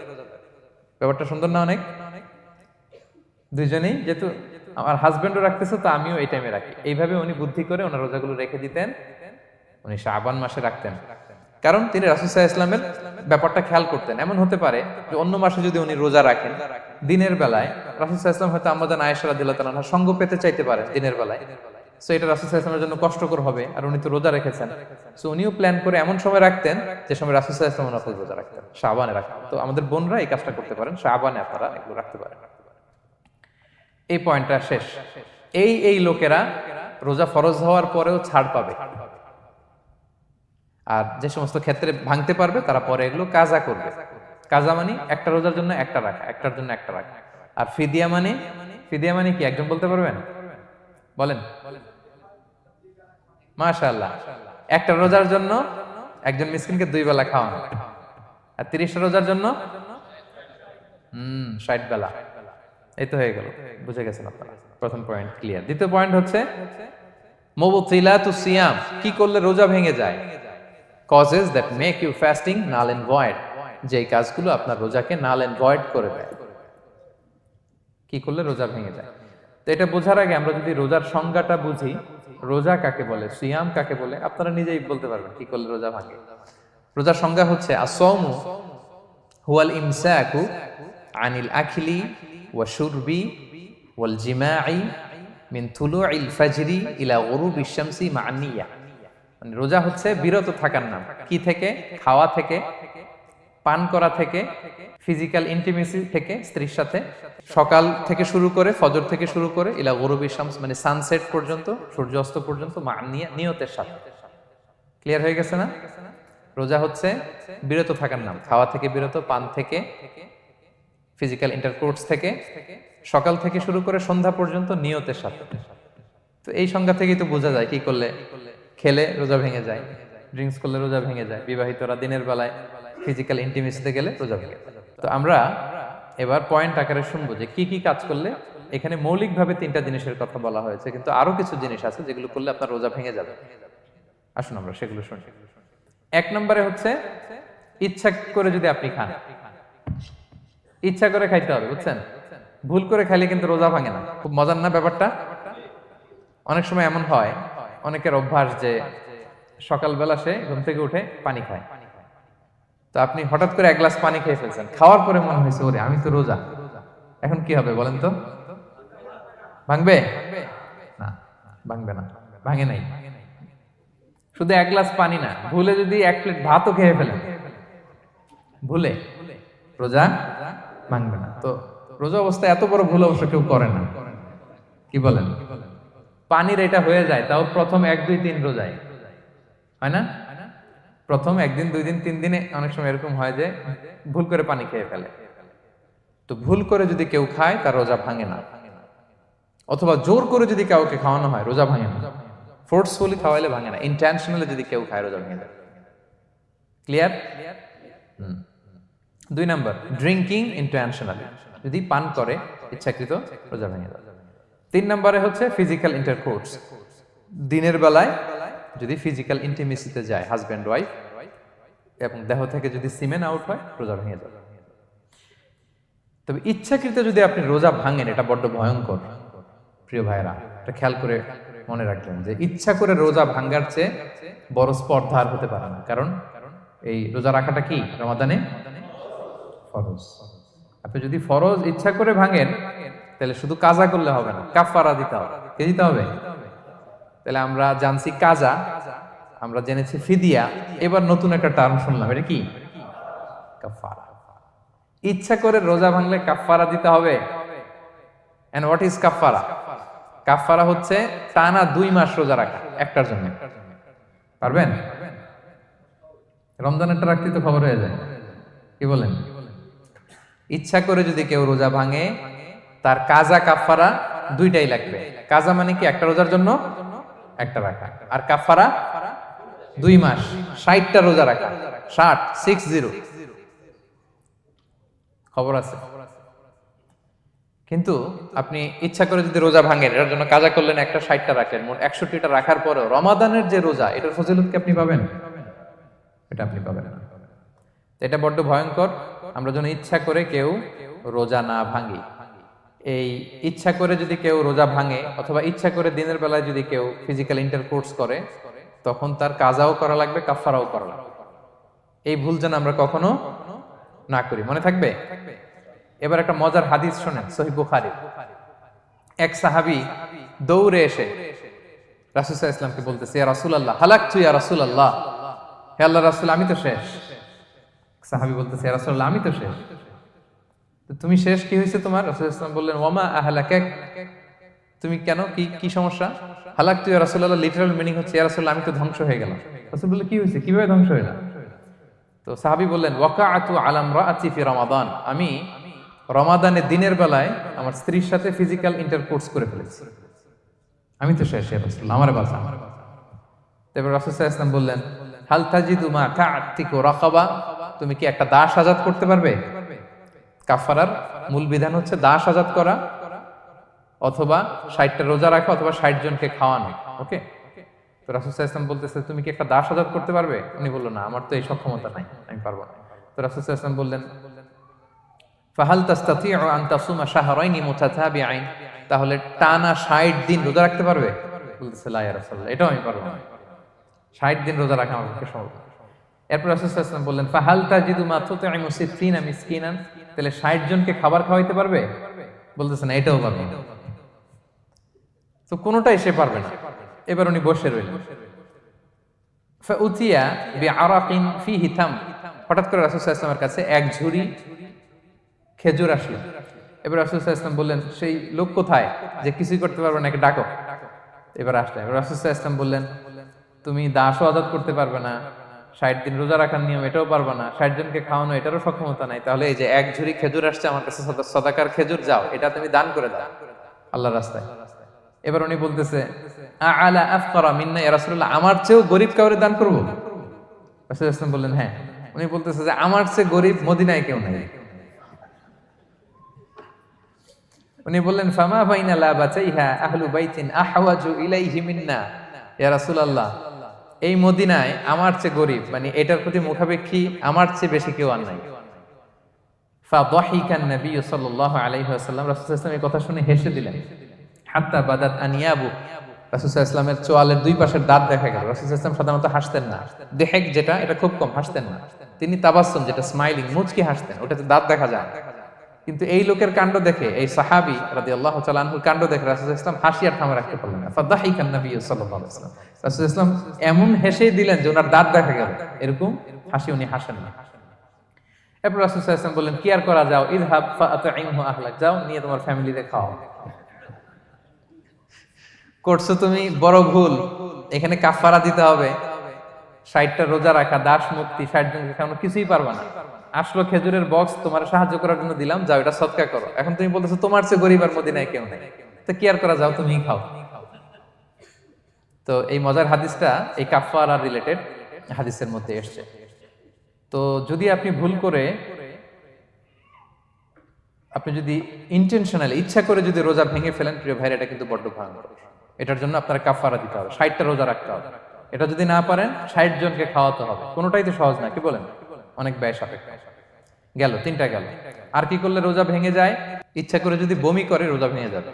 ব্যাপারটা সুন্দর না অনেক? দুইজনেই, যেহেতু আমার হাজবেন্ডও রাখতেছে তো আমিও এই টাইমে রাখি, এইভাবে উনি বুদ্ধি করে ওনার রোজাগুলো রেখে দিতেন, উনি শাবান মাসে রাখতেন। কারণ তিনি রাসূল সাল্লাল্লাহু আলাইহি ওয়াসাল্লামের ব্যাপারটা খেয়াল করতেন। এমন হতে পারে যে অন্য মাসে যদি উনি রোজা রাখেন দিনের বেলায়, রাসূল সাল্লাল্লাহু আলাইহি ওয়াসাল্লাম হয়তো আম্মা জান আয়েশা রাদিয়াল্লাহু তাআলা আনহা সঙ্গ পেতে চাইতে পারেন দিনের বেলায়, সো এটা রাসূল সাল্লাল্লাহু আলাইহি ওয়াসাল্লামের জন্য কষ্টকর হবে, আর উনি তো রোজা রেখেছেন, সো উনিও প্ল্যান করে এমন সময় রাখতেন যে সময় রাসূল সাল্লাল্লাহু আলাইহি ওয়াসাল্লাম নফল রোজা রাখতেন, শাবানে রাখতেন। তো আমাদের বোনরা এই কাজটা করতে পারেন, শাবানে আপনারা এগুলো রাখতে পারেন। এই পয়েন্টটা শেষ। এই লোকেরা রোজা ফরজ হওয়ার পরেও ছাড় পাবে, আর যে সমস্ত ক্ষেত্রে ভাঙতে পারবে তারা পরে এগুলো কাজা করবে। কাজা মানে একটা রোজার জন্য একটা রাখা, একটার জন্য একটা রাখা। আর ফিদিয়া মানে কি একজন বলতে পারবেন? বলেন। মাশাআল্লাহ, একটা রোজার জন্য একজন মিসকিনকে 2 বেলা খাওয়ানো, আর 30টা রোজার জন্য 60 বেলা। এই তো হয়ে গেল, বুঝে গেছেন আপনারা। প্রথম পয়েন্ট ক্লিয়ার। দ্বিতীয় পয়েন্ট হচ্ছে মুবতিলাতুস সিয়াম, কি করলে রোজা ভেঙে যায়। causes that make you fasting null and void, যে কাজগুলো আপনার রোজাকে null and void করে দেয়, কি করলে রোজা ভেঙে যায়। তো এটা বোঝার আগে আমরা যদি রোজার সংজ্ঞাটা বুঝি, রোজা কাকে বলে, সিয়াম কাকে বলে, আপনারা নিজেই বলতে পারবেন কি করলে রোজা ভাঙে। রোজার সংজ্ঞা হচ্ছে আসওমু হুয়াল ইমসাকু আনিল আখলি ওয়া শুরবি ওয়াল জিমাই মিন তুলুইল ফাজরি ইলা গুরুবিশ শামসি মা'আন নিয়া। মানে রোজা হচ্ছে বিরত থাকার নাম, কি থেকে? খাওয়া থেকে, পান করা থেকে, ফিজিক্যাল ইন্টিমেসি থেকে স্ত্রীর সাথে, সকাল থেকে শুরু করে, ফজর থেকে শুরু করে ইলা গুরুবিশ শামস মানে সানসেট পর্যন্ত, সূর্যাস্ত পর্যন্ত, মা'আন নিয়া, নিয়তের সাথে। ক্লিয়ার হয়ে গেছে না? রোজা হচ্ছে বিরত থাকার নাম, খাওয়া থেকে বিরত, পান থেকে, ফিজিক্যাল ইন্টারকোর্স থেকে, সকাল থেকে শুরু করে সন্ধ্যা পর্যন্ত নিয়তের সাথে। তো এই সংজ্ঞা থেকেই তো বোঝা যায় কি করলে, খেলে রোজা ভেঙে যায়। ড্রিঙ্কস করলে রোজা ভেঙে যায়, বিবাহিতরা দিনের বেলায় ফিজিক্যাল ইন্টিমেসিতে গেলে রোজা ভেঙে যায়। তো আমরা এবার পয়েন্ট আকারে শুনবো যে কি কি কাজ করলে, এখানে মৌলিকভাবে 3টা জিনিসের কথা বলা হয়েছে, কিন্তু আরো কিছু জিনিস আছে যেগুলো করলে আপনার রোজা ভেঙে যাবে। আসুন আমরা সেগুলো শুনি। 1 নম্বরে হচ্ছে ইচ্ছা করে যদি আপনি খান, ইচ্ছা করে খাইতে হবে, বুঝছেন? ভুল করে খাইলে কিন্তু রোজা ভাঙে না। খুব মজার না ব্যাপারটা? অনেক সময় এমন হয়, অনেকের অভ্যাস যে সকালবেলা সে ঘুম থেকে উঠে পানি খায়। তো আপনি হঠাৎ করে 1 গ্লাস পানি খেয়ে ফেলছেন, খাওয়ার পরে মনে হয়েছে ওরে আমি তো রোজা, এখন কি হবে বলেন তো? ভাঙবে না? ভাঙবে না, ভাঙে নাই। শুধু 1 গ্লাস পানি না, ভুলে যদি 1 প্লেট ভাতও খেয়ে ফেলেন, ভুলে, রোজা ভাঙবে না। তো রোজা অবস্থায় এত বড় ভুল অবশ্য কেউ করে না, কি বলেন? পানির এটা হয়ে যায়, তাও প্রথম 1, 2, 3 রোজায় হয় না? প্রথম 1 দিন 2 দিন 3 দিনে অনেক সময় এরকম হয় যে ভুল করে পানি খেয়ে ফেলে। তো ভুল করে যদি কেউ খায় তার রোজা ভাঙে না, অথবা জোর করে যদি কাউকে খাওয়ানো হয় রোজা ভাঙে না। ফোর্সফুলি খাওয়াইলে ভাঙে না, ইন্টেনশনালি যদি কেউ খায় রোজা ভেঙে যায়। ক্লিয়ার? 2 নাম্বার, ড্রিঙ্কিং ইন্টেনশনালি, যদি পান করে ইচ্ছাকৃত, রোজা ভেঙে যায়। 3 নম্বরে হচ্ছে ফিজিক্যাল ইন্টারকোর্স, দিনের বেলায় যদি ফিজিক্যাল ইন্টিমেসিতে যায় হাজব্যান্ড ওয়াইফ, এবং দেহ থেকে যদি সিমেন আউট হয় রোজা ভেঙে যায়। তবে ইচ্ছাকৃত যদি আপনি রোজা ভাঙেন, এটা বড্ড ভয়ঙ্কর প্রিয় ভাইরা, এটা খেয়াল করে মনে রাখবেন যে ইচ্ছা করে রোজা ভাঙার চেয়ে বড় স্পর্ধা আর হতে পারে না। কারণ এই রোজা রাখাটা কি রমাদানে ফরজ। আপনি যদি ফরজ ইচ্ছা করে ভাঙেন তাহলে শুধু কাজা করলে হবে না, কাফারা দিতে হবে। কে দিতে হবে? তাহলে আমরা জানছি কাজা, আমরা জেনেছি ফিদিয়া, এবার নতুন একটা টার্ম শুনলাম, এটা কি? কাফারা। ইচ্ছা করে রোজা ভাঙলে কাফারা দিতে হবে। এন্ড হোয়াট ইজ কাফারা? কাফারা হচ্ছে টানা 2 মাস রোজা রাখা একটার জন্য। পারবেন? রমজানেরটা রাখতে তো খবর হয়ে যায়, কি বলেন? ইচ্ছা করে যদি কেউ রোজা ভাঙে তার কাজা কাফারা 2টাই লাগবে। কাজা মানে কি? একটা রোজার জন্য একটা রাখা, আর কাফারা 2 মাস 60টা রোজা রাখা। 60 খবর আছে। কিন্তু আপনি ইচ্ছা করে যদি রোজা ভাঙেন, এটার জন্য কাজা করলেন, একটা 60টা রাখলেন, মোট 61টা রাখার পরেও রমাদানের যে রোজা, এটার ফজিলত কি আপনি পাবেন? এটা আপনি পাবেন না। এটা বড্ড ভয়ঙ্কর। আমরা যেন ইচ্ছা করে কেউ রোজা না ভাঙি। এই ইচ্ছা করে যদি কেউ রোজা ভাঙে, অথবা ইচ্ছা করে দিনের বেলায় যদি কেউ ফিজিক্যাল ইন্টারকোর্স করে, তখন তার কাজাও করা লাগবে, কাফারাও করা লাগবে। এই ভুল যেন আমরা কখনো না করি, মনে থাকবে। এবার একটা মজার হাদিস শোনেন, সহিহ বুখারী। এক সাহাবী দৌড়ে এসে রাসূল সাল্লাল্লাহু আলাইহি ওয়াসাল্লামকে বলতেছে, ইয়া রাসূলুল্লাহ হালাকতু ইয়া রাসূলুল্লাহ, হে আল্লাহর রাসূল আমি তো শেষ। সাহাবী বলতেছে, ইয়া রাসূলুল্লাহ আমি তো শেষ। তো তুমি শেষ, কি হয়েছে তোমার? রাসূল সাল্লাল্লাহু আলাইহি ওয়াসাল্লাম বললেন, ওয়ামা আহলাকাক, তুমি কেন, কি সমস্যা? হালাকতু ইয়া রাসূলুল্লাহ লিটারাল মিনিং হচ্ছে, ইয়া রাসূলুল্লাহ আমি তো ধ্বংস হয়ে গেলাম। রাসূল বললেন, কি হয়েছে, কিভাবে ধ্বংস হইলা? তো সাহাবী বললেন, ওয়াকাআতু আলা ইমরাআতি ফি রমাদান, আমি রমাদানের দিনের বেলায় আমার স্ত্রীর সাথে ফিজিক্যাল ইন্টারকোর্স করে ফেলেছি, আমি তো শেষ, ইয়া রাসূলুল্লাহ আমারে বাঁচান। তারপর রাসূল সাল্লাল্লাহু আলাইহি ওয়াসাল্লাম বললেন, হাল তাজিদু মা কা'তিকু রাকাবা, তুমি কি একটা দাস আজাদ করতে পারবে? কাফারার মূল বিধান হচ্ছে দাস আজাদ করা, অথবা 60টা রোজা রাখা, অথবা 60 জনকে খাওয়ানো। ওকে? তো রাসূল সাল্লাল্লাহু আলাইহি ওয়াসাল্লাম বলতেছে, তুমি কি একটা দাস আজাদ করতে পারবে? উনি বলল, না আমার তো এই সক্ষমতা নাই, আমি পারবো না। তো রাসূল সাল্লাল্লাহু আলাইহি ওয়াসাল্লাম বললেন, ফাহাল তাস্তাতিউ আন তাসুমা শাহরাইনি মুতাতাবিআইন, তাহলে টানা 60 দিন রোজা রাখতে পারবে? বলতেছে, লা ইয়া রাসূলুল্লাহ, এটাও আমি পারবো না, 60 দিন রোজা রাখা আমার পক্ষে সম্ভব না। এরপর রাসূল সাল্লাল্লাহু আলাইহি ওয়াসাল্লাম বললেন, ফাহাল তাজিদু মা তুতঈমু 60 মিসকিনান, তাহলে 60 জনকে খাবার খাওয়াইতে পারবে? বলতেছে, না এটাও পারবো না। তো কোনোটাই সে পারবে না। এবার উনি বসে রইলেন। ফাউতিয়া বিআরাকিন ফিহি তাম, হঠাৎ করে রাসূল সাল্লাল্লাহু আলাইহি ওয়াসাল্লামের কাছে এক ঝুড়ি খেজুর আসলো। এবার রাসূল সাল্লাল্লাহু আলাইহি ওয়াসাল্লাম বললেন, সেই লোক কোথায় যে কিছুই করতে পারবে না, একে ডাকো। এবার আসলেন। এবার রাসূল সাল্লাল্লাহু আলাইহি ওয়াসাল্লাম বললেন, তুমি দাসও আজাদ করতে পারবে না, 60 দিন রোজা রাখার নিয়ম এটাও পারবে না, 60 জনকে খাওয়ানো এটারও সক্ষমতা নাই, তাহলে এই যে এক ঝুড়ি খেজুর আসছে আমার কাছে, সাদাকার খেজুর, যাও এটা তুমি দান করে দাও আল্লাহর রাস্তায়। এবার উনি বলতেছে, আলা আফকারা মিন্না ইয়া রাসূলুল্লাহ, আমার চেয়েও গরীব কাউরে দান করব? রাসূলুল্লাহ সাল্লাল্লাহু আলাইহি ওয়াসাল্লাম বললেন হ্যাঁ। উনি বলতেছে যে আমার চেয়ে গরিব মদিনায় কেউ নাই। উনি বললেন ফামা বাইনা লাবাতাইহা আহলু বাইতিন আহওয়াজু ইলাইহি মিন্না ইয়া রাসূলুল্লাহ, এই মদিনায় আমার চেয়ে গরিব মানে এটার প্রতি মুখাপেক্ষী আমার চেয়ে বেশি কেউ আর নাই। ফাদাহিকান নবী সাল্লাল্লাহু আলাইহি ওয়াসাল্লাম, রাসূল সাল্লাল্লাহু আলাইহি ওয়াসাল্লাম এই কথা শুনে হেসে দিলেন। হাত্তা বাদাত আনিয়াবু, রাসূল সাল্লাল্লাহু আলাইহি ওয়াসাল্লামের চোয়ালের দুই পাশের দাঁত দেখা গেল। রাসূল সাল্লাল্লাহু আলাইহি ওয়াসাল্লাম সাধারণত হাসতেন না, দেহেক যেটা এটা খুব কম হাসতেন না, তিনি তাবাসসুম যেটা স্মাইলিং মুচকি হাসতেন, ওটাতে দাঁত দেখা যায়। কিন্তু এই লোকের কাণ্ড দেখে, এই সাহাবী রাদিয়াল্লাহু তাআলা আনহুর কাণ্ড দেখে রাসূল সাল্লাল্লাহু আলাইহি ওয়াসাল্লাম হাসি আর থামা রাখতে পারলেন না। ফাদাহিকান নবী সাল্লাল্লাহু আলাইহি ওয়াসাল্লাম, রাসূল সাল্লাল্লাহু আলাইহি ওয়াসাল্লাম এমন হেসেই দিলেন যে ওনার দাঁত দেখা গেল, এরকম হাসি উনি হাসেন না। এরপর রাসূল সাল্লাল্লাহু আলাইহি ওয়াসাল্লাম বললেন কি আর করা, যাও ইযহাব ফাআতইমহু আহলাক, যাও নিয়ে তোমার ফ্যামিলিতে খাও। করছো তুমি বড় ভুল, এখানে কাফারা দিতে হবে, 60টা রোজা রাখা, দাস মুক্তি, 60 জনকে খাওয়ানো, কিছুই পারবা না। আসলো খেজুরের বক্স তোমার সাহায্য করার জন্য দিলাম, যাও এটা সদকা করো। এখন তুমি বলতেছো তোমার চেয়ে গরিব আর মদিনায় কেউ নেই, তো কি আর করা, যাও তুমি খাও। তো এই মজার হাদিসটা এই কাফারা রিলেটেড হাদিসের মধ্যে এসেছে। তো যদি আপনি ভুল করে, আপনি যদি ইন্টেনশনালি ইচ্ছা করে যদি রোজা ভেঙে ফেলেন, প্রিয় ভাইরা, এটা কিন্তু বড্ড ভয়ঙ্কর। এটার জন্য আপনার কাফারা দিতে হবে, 60টা রোজা রাখতে হবে। এটা যদি না পারেন 60 জনকে খাওয়াতে হবে। কোনোটাই তো সহজ না, কি বলেন? অনেক ব্যয় সাপেক্ষ। গেল 3টা গেল। আর কি করলে রোজা ভেঙে যায়? ইচ্ছা করে যদি বমি করে রোজা ভেঙে যাবে,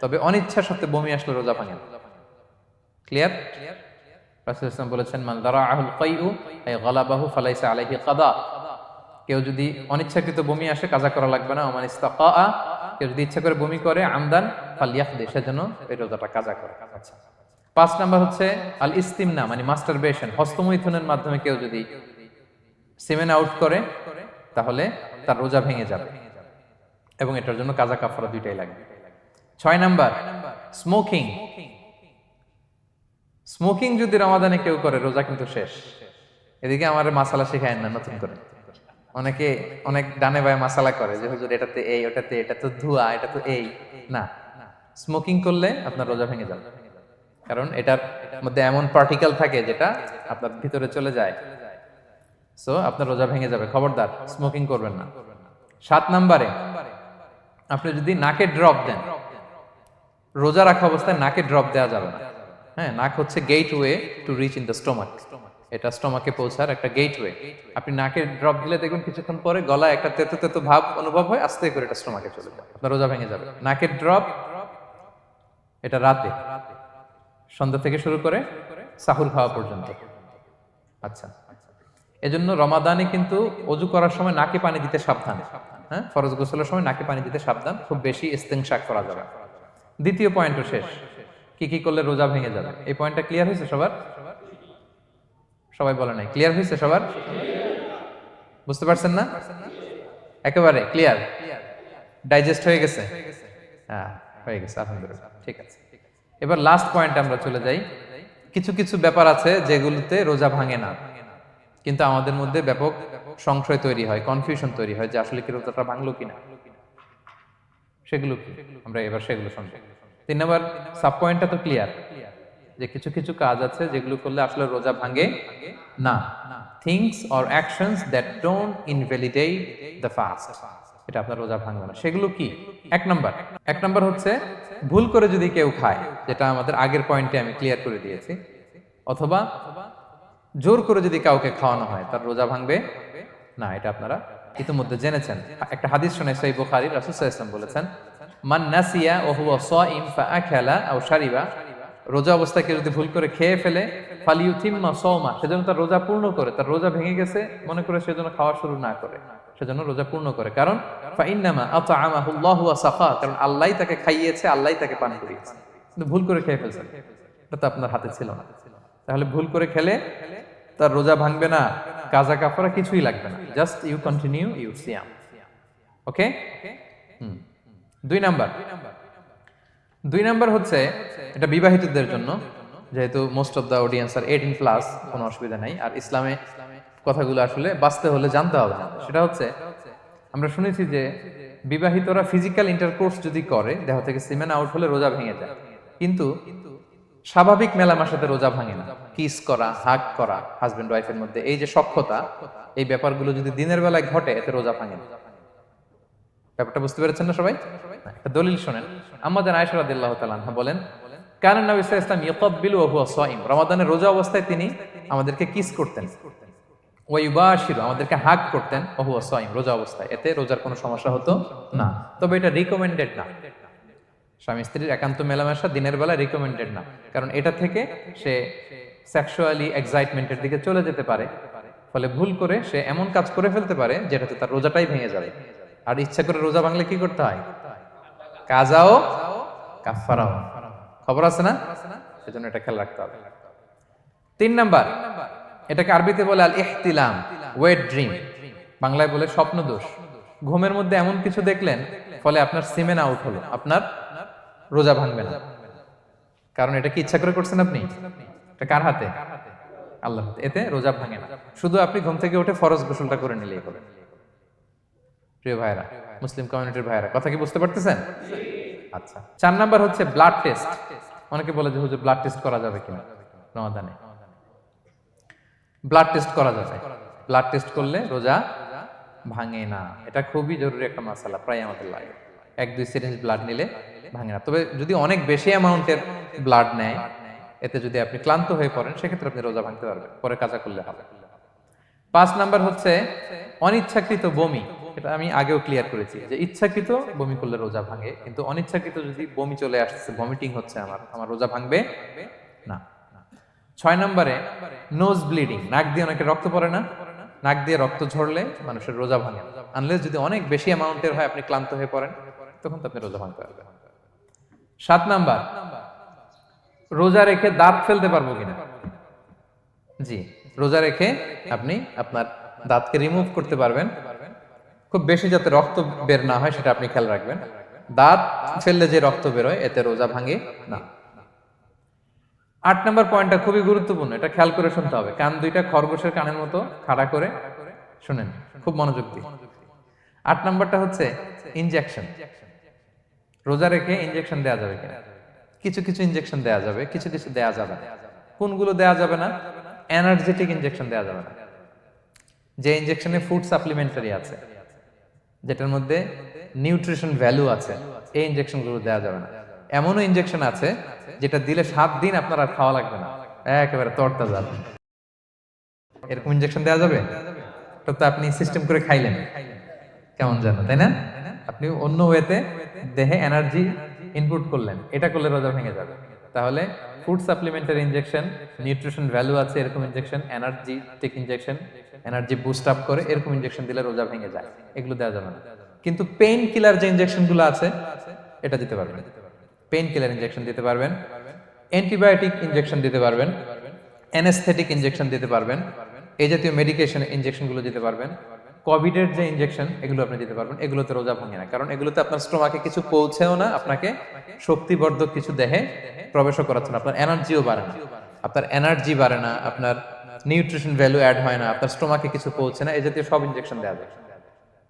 তবে অনিচ্ছা সত্ত্বে বমি আসলে রোজা ভাঙে না। ক্লিয়ার? রাসূলুল্লাহ সাল্লাল্লাহু আলাইহি ওয়াসাল্লাম বলেছেন মান দারাআহুল কাইউ আই গালাবাহু ফালাইসা আলাইহি কাদা, কেউ যদি অনিচ্ছাকৃত বমি আসে কাজা করা লাগবে না। ওমান ইস্তাকা, কেউ যদি ইচ্ছা করে বমি করে আমদান ফালিয়াকদি, সেজন্য এই রোজাটা কাজা করে। আচ্ছা, 5 নাম্বার হচ্ছে আল ইস্তিমনা মানে মাস্টারবেশন, হস্তমৈথুনের মাধ্যমে কেউ যদি সিমেন আউট করে তাহলে তার রোজা ভেঙে যাবে এবং এটার জন্য কাজা কাফারা দুইটাই লাগবে। 6 নাম্বার স্মোকিং। স্মোকিং যদি রমাদানে কেউ করে রোজা কিন্তু শেষ। এদিকে আমার মাসালা শেখায় না নতুন করে, অনেকে অনেক ডানে বায়ে মাসালা করে যে হুজুর এটাতে এই, ওটাতে এটা তো ধোঁয়া, এটা তো এই না। স্মোকিং করলে আপনার রোজা ভেঙে যাবে, কারণ এটার মধ্যে এমন পার্টিকেল থাকে যেটা আপনার ভিতরে চলে যায়, সো আপনার রোজা ভেঙে যাবে। খবরদার স্মোকিং করবেন না। 7 নাম্বারে আপনি যদি নাকে ড্রপ দেন, রোজা রাখা অবস্থায় নাকে ড্রপ দেওয়া যাবে না। হ্যাঁ, নাক হচ্ছে gateway to reach in the stomach, এটা স্টোমাকে পৌঁছার একটা গেটওয়ে। আপনি নাকে ড্রপ দিলে দেখবেন কিছুক্ষণ পরে গলায় একটা তেতো তেতো ভাব অনুভব হয়, আস্তে করে এটা স্টোমাকে চলে যায়, আপনার রোজা ভেঙে যাবে। নাকের ড্রপ এটা রাতে, সন্ধ্যা থেকে শুরু করে সাহুর খাওয়া পর্যন্ত। আচ্ছা, এজন্য রমাদানে কিন্তু অজু করার সময় নাকে পানি দিতে সাবধান। হ্যাঁ, ফরজ গোসলের সময় নাকে পানি দিতে সাবধান, খুব বেশি ইস্তেনশাক করা যাবে। দ্বিতীয় পয়েন্টও শেষ, কি কি করলে রোজা ভেঙে যাবে। এই পয়েন্টটা ক্লিয়ার হয়েছে সবার? সবাই বলে নাই, ক্লিয়ার হয়েছে সবার? বুঝতে পারছেন না? একেবারে ক্লিয়ার, ডাইজেস্ট হয়ে গেছে? হ্যাঁ, হয়ে গেছে, আলহামদুলিল্লাহ। ঠিক আছে, এবার লাস্ট পয়েন্টে আমরা চলে যাই। কিছু কিছু ব্যাপার আছে যেগুলোতে রোজা ভাঙে না, কিন্তু আমাদের মধ্যে ব্যাপক সংশয় তৈরি হয়, কনফিউশন তৈরি হয় যে আসলে কি রোজাটা ভাঙলো কিনা। সেগুলো কি আমরা এবার সেগুলো শুনবো। 3 নম্বর সাব পয়েন্টটা তো ক্লিয়ার যে কিছু কিছু কাজ আছে যেগুলো করলে আসলে রোজা ভাঙে না। Things or actions that don't invalidate the fast, এটা আপনার রোজা ভাঙবে না। সেগুলো কি? এক নাম্বার হচ্ছে ভুল করে যদি কেউ খায়, যেটা আমাদের আগের পয়েন্টে আমি ক্লিয়ার করে দিয়েছি, অথবা জোর করে যদি কাউকে খাওয়ানো হয় তার রোজা ভাঙবে না, এটা আপনারা ইতিমধ্যে জেনেছেন। একটা হাদিস শুনে সহিহ বুখারী, রাসূল সাল্লাল্লাহু আলাইহি ওয়াসাল্লাম বলেছেন মান নাসিয়া ওয়া হুয়া সাইম ফাআকালা আও শারিবা, রোজা অবস্থায় কেউ যদি ভুল করে খেয়ে ফেলে ফালিউতিম্মা সাওমা, সেজন্য তার রোজা পূর্ণ করে। তার রোজা ভেঙে গেছে মনে করে সেজন্য খাওয়া শুরু না করে, সেজন্য রোজা পূর্ণ করে। কারণ ফাইন্নামা আতআমাহুল্লাহু ওয়া সাকা, কারণ আল্লাহই তাকে খাইয়েছে, আল্লাহই তাকে পান করিয়েছে। কিন্তু ভুল করে খেয়ে ফেলছেন, এটা তো আপনার হাতে ছিল না। তাহলে ভুল করে খেলে তার রোজা ভাঙবে না, কাজা কাফারা কিছুই লাগবে না, জাস্ট ইউ কন্টিনিউ ইউর সিয়াম। ওকে? 2 নাম্বার হচ্ছে এটা বিবাহিতদের জন্য, যেহেতু most of the audience are 18+, কোনো অসুবিধা নাই। আর ইসলামে কথাগুলো আসলে বাঁচতে হলে জানতে হবে না। সেটা হচ্ছে আমরা শুনেছি যে বিবাহিতরা ফিজিক্যাল ইন্টারকোর্স যদি করে, দেহ থেকে সিমেন আউট হলে রোজা ভেঙে যায়, কিন্তু স্বাভাবিক মেলামেশাতে রোজা ভাঙে না। কিস করা, হাগ করা হাজবেন্ড ওয়াইফের মধ্যে, এই যে সখ্যতা, এই ব্যাপারগুলো যদি দিনের বেলায় ঘটে এতে রোজা ভাঙে না। ব্যাপারটা বুঝতে পেরেছেন না সবাই? একটা দলিল শোনেন। আমাদের আয়েশা রাদিয়াল্লাহু তাআলা আনহা বলেন, কানা নবী সাল্লাল্লাহু আলাইহি ওয়াসাল্লাম ইয়াকাব্বিলু ওয়া হুয়া সাইম, রমাদানের রোজা অবস্থায় তিনি আমাদেরকে কিস করতেন, ওয়া ইউবাশিরু, আমাদেরকে হাগ করতেন, ওয়া হুয়া সাইম, রোজা অবস্থায়। এতে রোজার কোনো সমস্যা হতো না, তবে এটা রিকমেন্ডেড না। স্বামী স্ত্রীর একান্ত মেলামেশা দিনের বেলা রিকমেন্ডেড না, কারণ এটা থেকে সে সেক্সুয়ালি এক্সাইটমেন্টের দিকে চলে যেতে পারে, ফলে ভুল করে সে এমন কাজ করে ফেলতে পারে যেটাতে তার রোজাটাই ভেঙে যাবে। আর ইচ্ছা করে রোজা ভাঙলে কি করতে হয়? কাজাও কাফারাও, খবর আছে না? সেজন্য এটা খেয়াল রাখতে হবে। 3 নাম্বার, এটাকে আরবিতে বলে আল ইহতিলাম, ওয়েট ড্রিম, বাংলায় বলে স্বপ্ন দোষ। ঘুমের মধ্যে এমন কিছু দেখলেন ফলে আপনার সিমেন আউট হলো, আপনার রোজা ভাঙবে না। কারণ এটা কি ইচ্ছা করে করছেন আপনি? এটা কার হাতে? আল্লাহর হাতে। এতে রোজা ভাঙে না, শুধু আপনি ঘুম থেকে উঠে ফরজ গোসলটা করে নিলেই হবে। প্রিয় ভাইরা, মুসলিম কমিউনিটির ভাইরা, কথা কি বুঝতে পারতেছেন? আচ্ছা, 4 নাম্বার হচ্ছে ব্লাড টেস্ট। অনেকে বলে যে হুজুর ব্লাড টেস্ট করা যাবে কিনা রমাদানে? ব্লাড টেস্ট করা যাবে। ব্লাড টেস্ট করলে রোজা ভাঙে না, এটা খুবই জরুরি একটা মাসালা, প্রায় আমাদের লাগে। 1-2 সিরিঞ্জ ব্লাড নিলে ভাঙে না। তবে যদি অনেক বেশি অ্যামাউন্টের ব্লাড নেয়, এতে যদি আপনি ক্লান্ত হয়ে পড়েন, সেক্ষেত্রে আপনি রোজা ভাঙতে পারবেন, পরে কাজা করলে হবে। 5 নাম্বার হচ্ছে অনিচ্ছাকৃত বমি। এটা আমি আগেও ক্লিয়ার করেছি যে ইচ্ছাকৃত বমি করলে রোজা ভাঙে, কিন্তু অনিচ্ছাকৃত যদি বমি চলে আসছে, ভমিটিং হচ্ছে, আমার রোজা ভাঙবে না। 6 নম্বরে নোজ ব্লিডিং, নাক দিয়ে অনেকে রক্ত পড়ে না, নাক দিয়ে রক্ত ঝরলে মানুষের রোজা ভাঙে, আনলেস যদি অনেক বেশি অ্যামাউন্টের হয়, আপনি ক্লান্ত হয়ে পড়েন, তখন তো আপনি রোজা ভাঙতে পারবেন। 7 নাম্বার, রোজা রেখে দাঁত ফেলতে পারবো কিনা? জি, রোজা রেখে আপনি আপনার দাঁতকে রিমুভ করতে পারবেন, খুব বেশি যাতে রক্ত বের না হয় সেটা আপনি খেয়াল রাখবেন। দাঁত ফেললে যে রক্ত বেরোয় এতে রোজা ভাঙে না। 8 নম্বর পয়েন্টটা খুবই গুরুত্বপূর্ণ, এটা খেয়াল করে শুনতে হবে। কান দুইটা খরগোশের কানের মতো খাড়া করে শুনেন, খুব মনোযোগ দিয়ে। 8 নম্বরটা হচ্ছে ইনজেকশন। রোজা রেখে ইনজেকশন দেওয়া যাবে কিনা? কিছু কিছু ইনজেকশন দেওয়া যাবে, কিছু কিছু দেওয়া যাবে না। কোনগুলো দেওয়া যাবে না? এনার্জেটিক ইনজেকশন দেওয়া যাবে না। যে ইনজেকশনে ফুড সাপ্লিমেন্টারি আছে, যেটার মধ্যে নিউট্রিশন ভ্যালু আছে, এই ইনজেকশনগুলো দেওয়া যাবে না। এমনও ইনজেকশন আছে যেটা দিলে 7 দিন আপনার আর খাওয়া লাগবে না, একেবারে তরতাজা। এরকম ইনজেকশন দেওয়া যাবে? তো আপনি সিস্টেম করে খাইলেন কেমন জানো, তাই না? আপনি অন্য ওয়েতে দেহে এনার্জি ইনপুট করলেন, এটা করলে রোজা ভেঙে যাবে। তাহলে food supplementary injection, nutrition value আছে এরকম injection, energetic injection, energy boost up করে এরকম ইনজেকশন দিলে রোজা ভেঙে যায়, এগুলো দেওয়া যাবে না। কিন্তু পেইন কিলার যে ইনজেকশনগুলো আছে এটা দিতে পারবেন। পেইন কিলার ইনজেকশন দিতে পারবেন, অ্যান্টিবায়োটিক ইনজেকশন দিতে পারবেন, অ্যানেস্থেটিক ইনজেকশন দিতে পারবেন, এই জাতীয় মেডিকেশন ইনজেকশনগুলো দিতে পারবেন। কোভিডের যে ইনজেকশন এগুলো আপনি দিতে পারবেন, এগুলোতে রোজা ভাঙে না, কারণ এগুলোতে আপনার স্টোমাকে কিছু পৌঁছেও না, আপনাকে শক্তিবর্ধক কিছু দেহে প্রবেশও করাচ্ছে না, আপনার এনার্জিও বাড়ে না, আপনার এনার্জি বাড়ে না, আপনার নিউট্রিশন ভ্যালু অ্যাড হয় না, আপনার স্টোমাকে কিছু পৌঁছে না, এই জাতীয় সব ইনজেকশন দেওয়া যায়।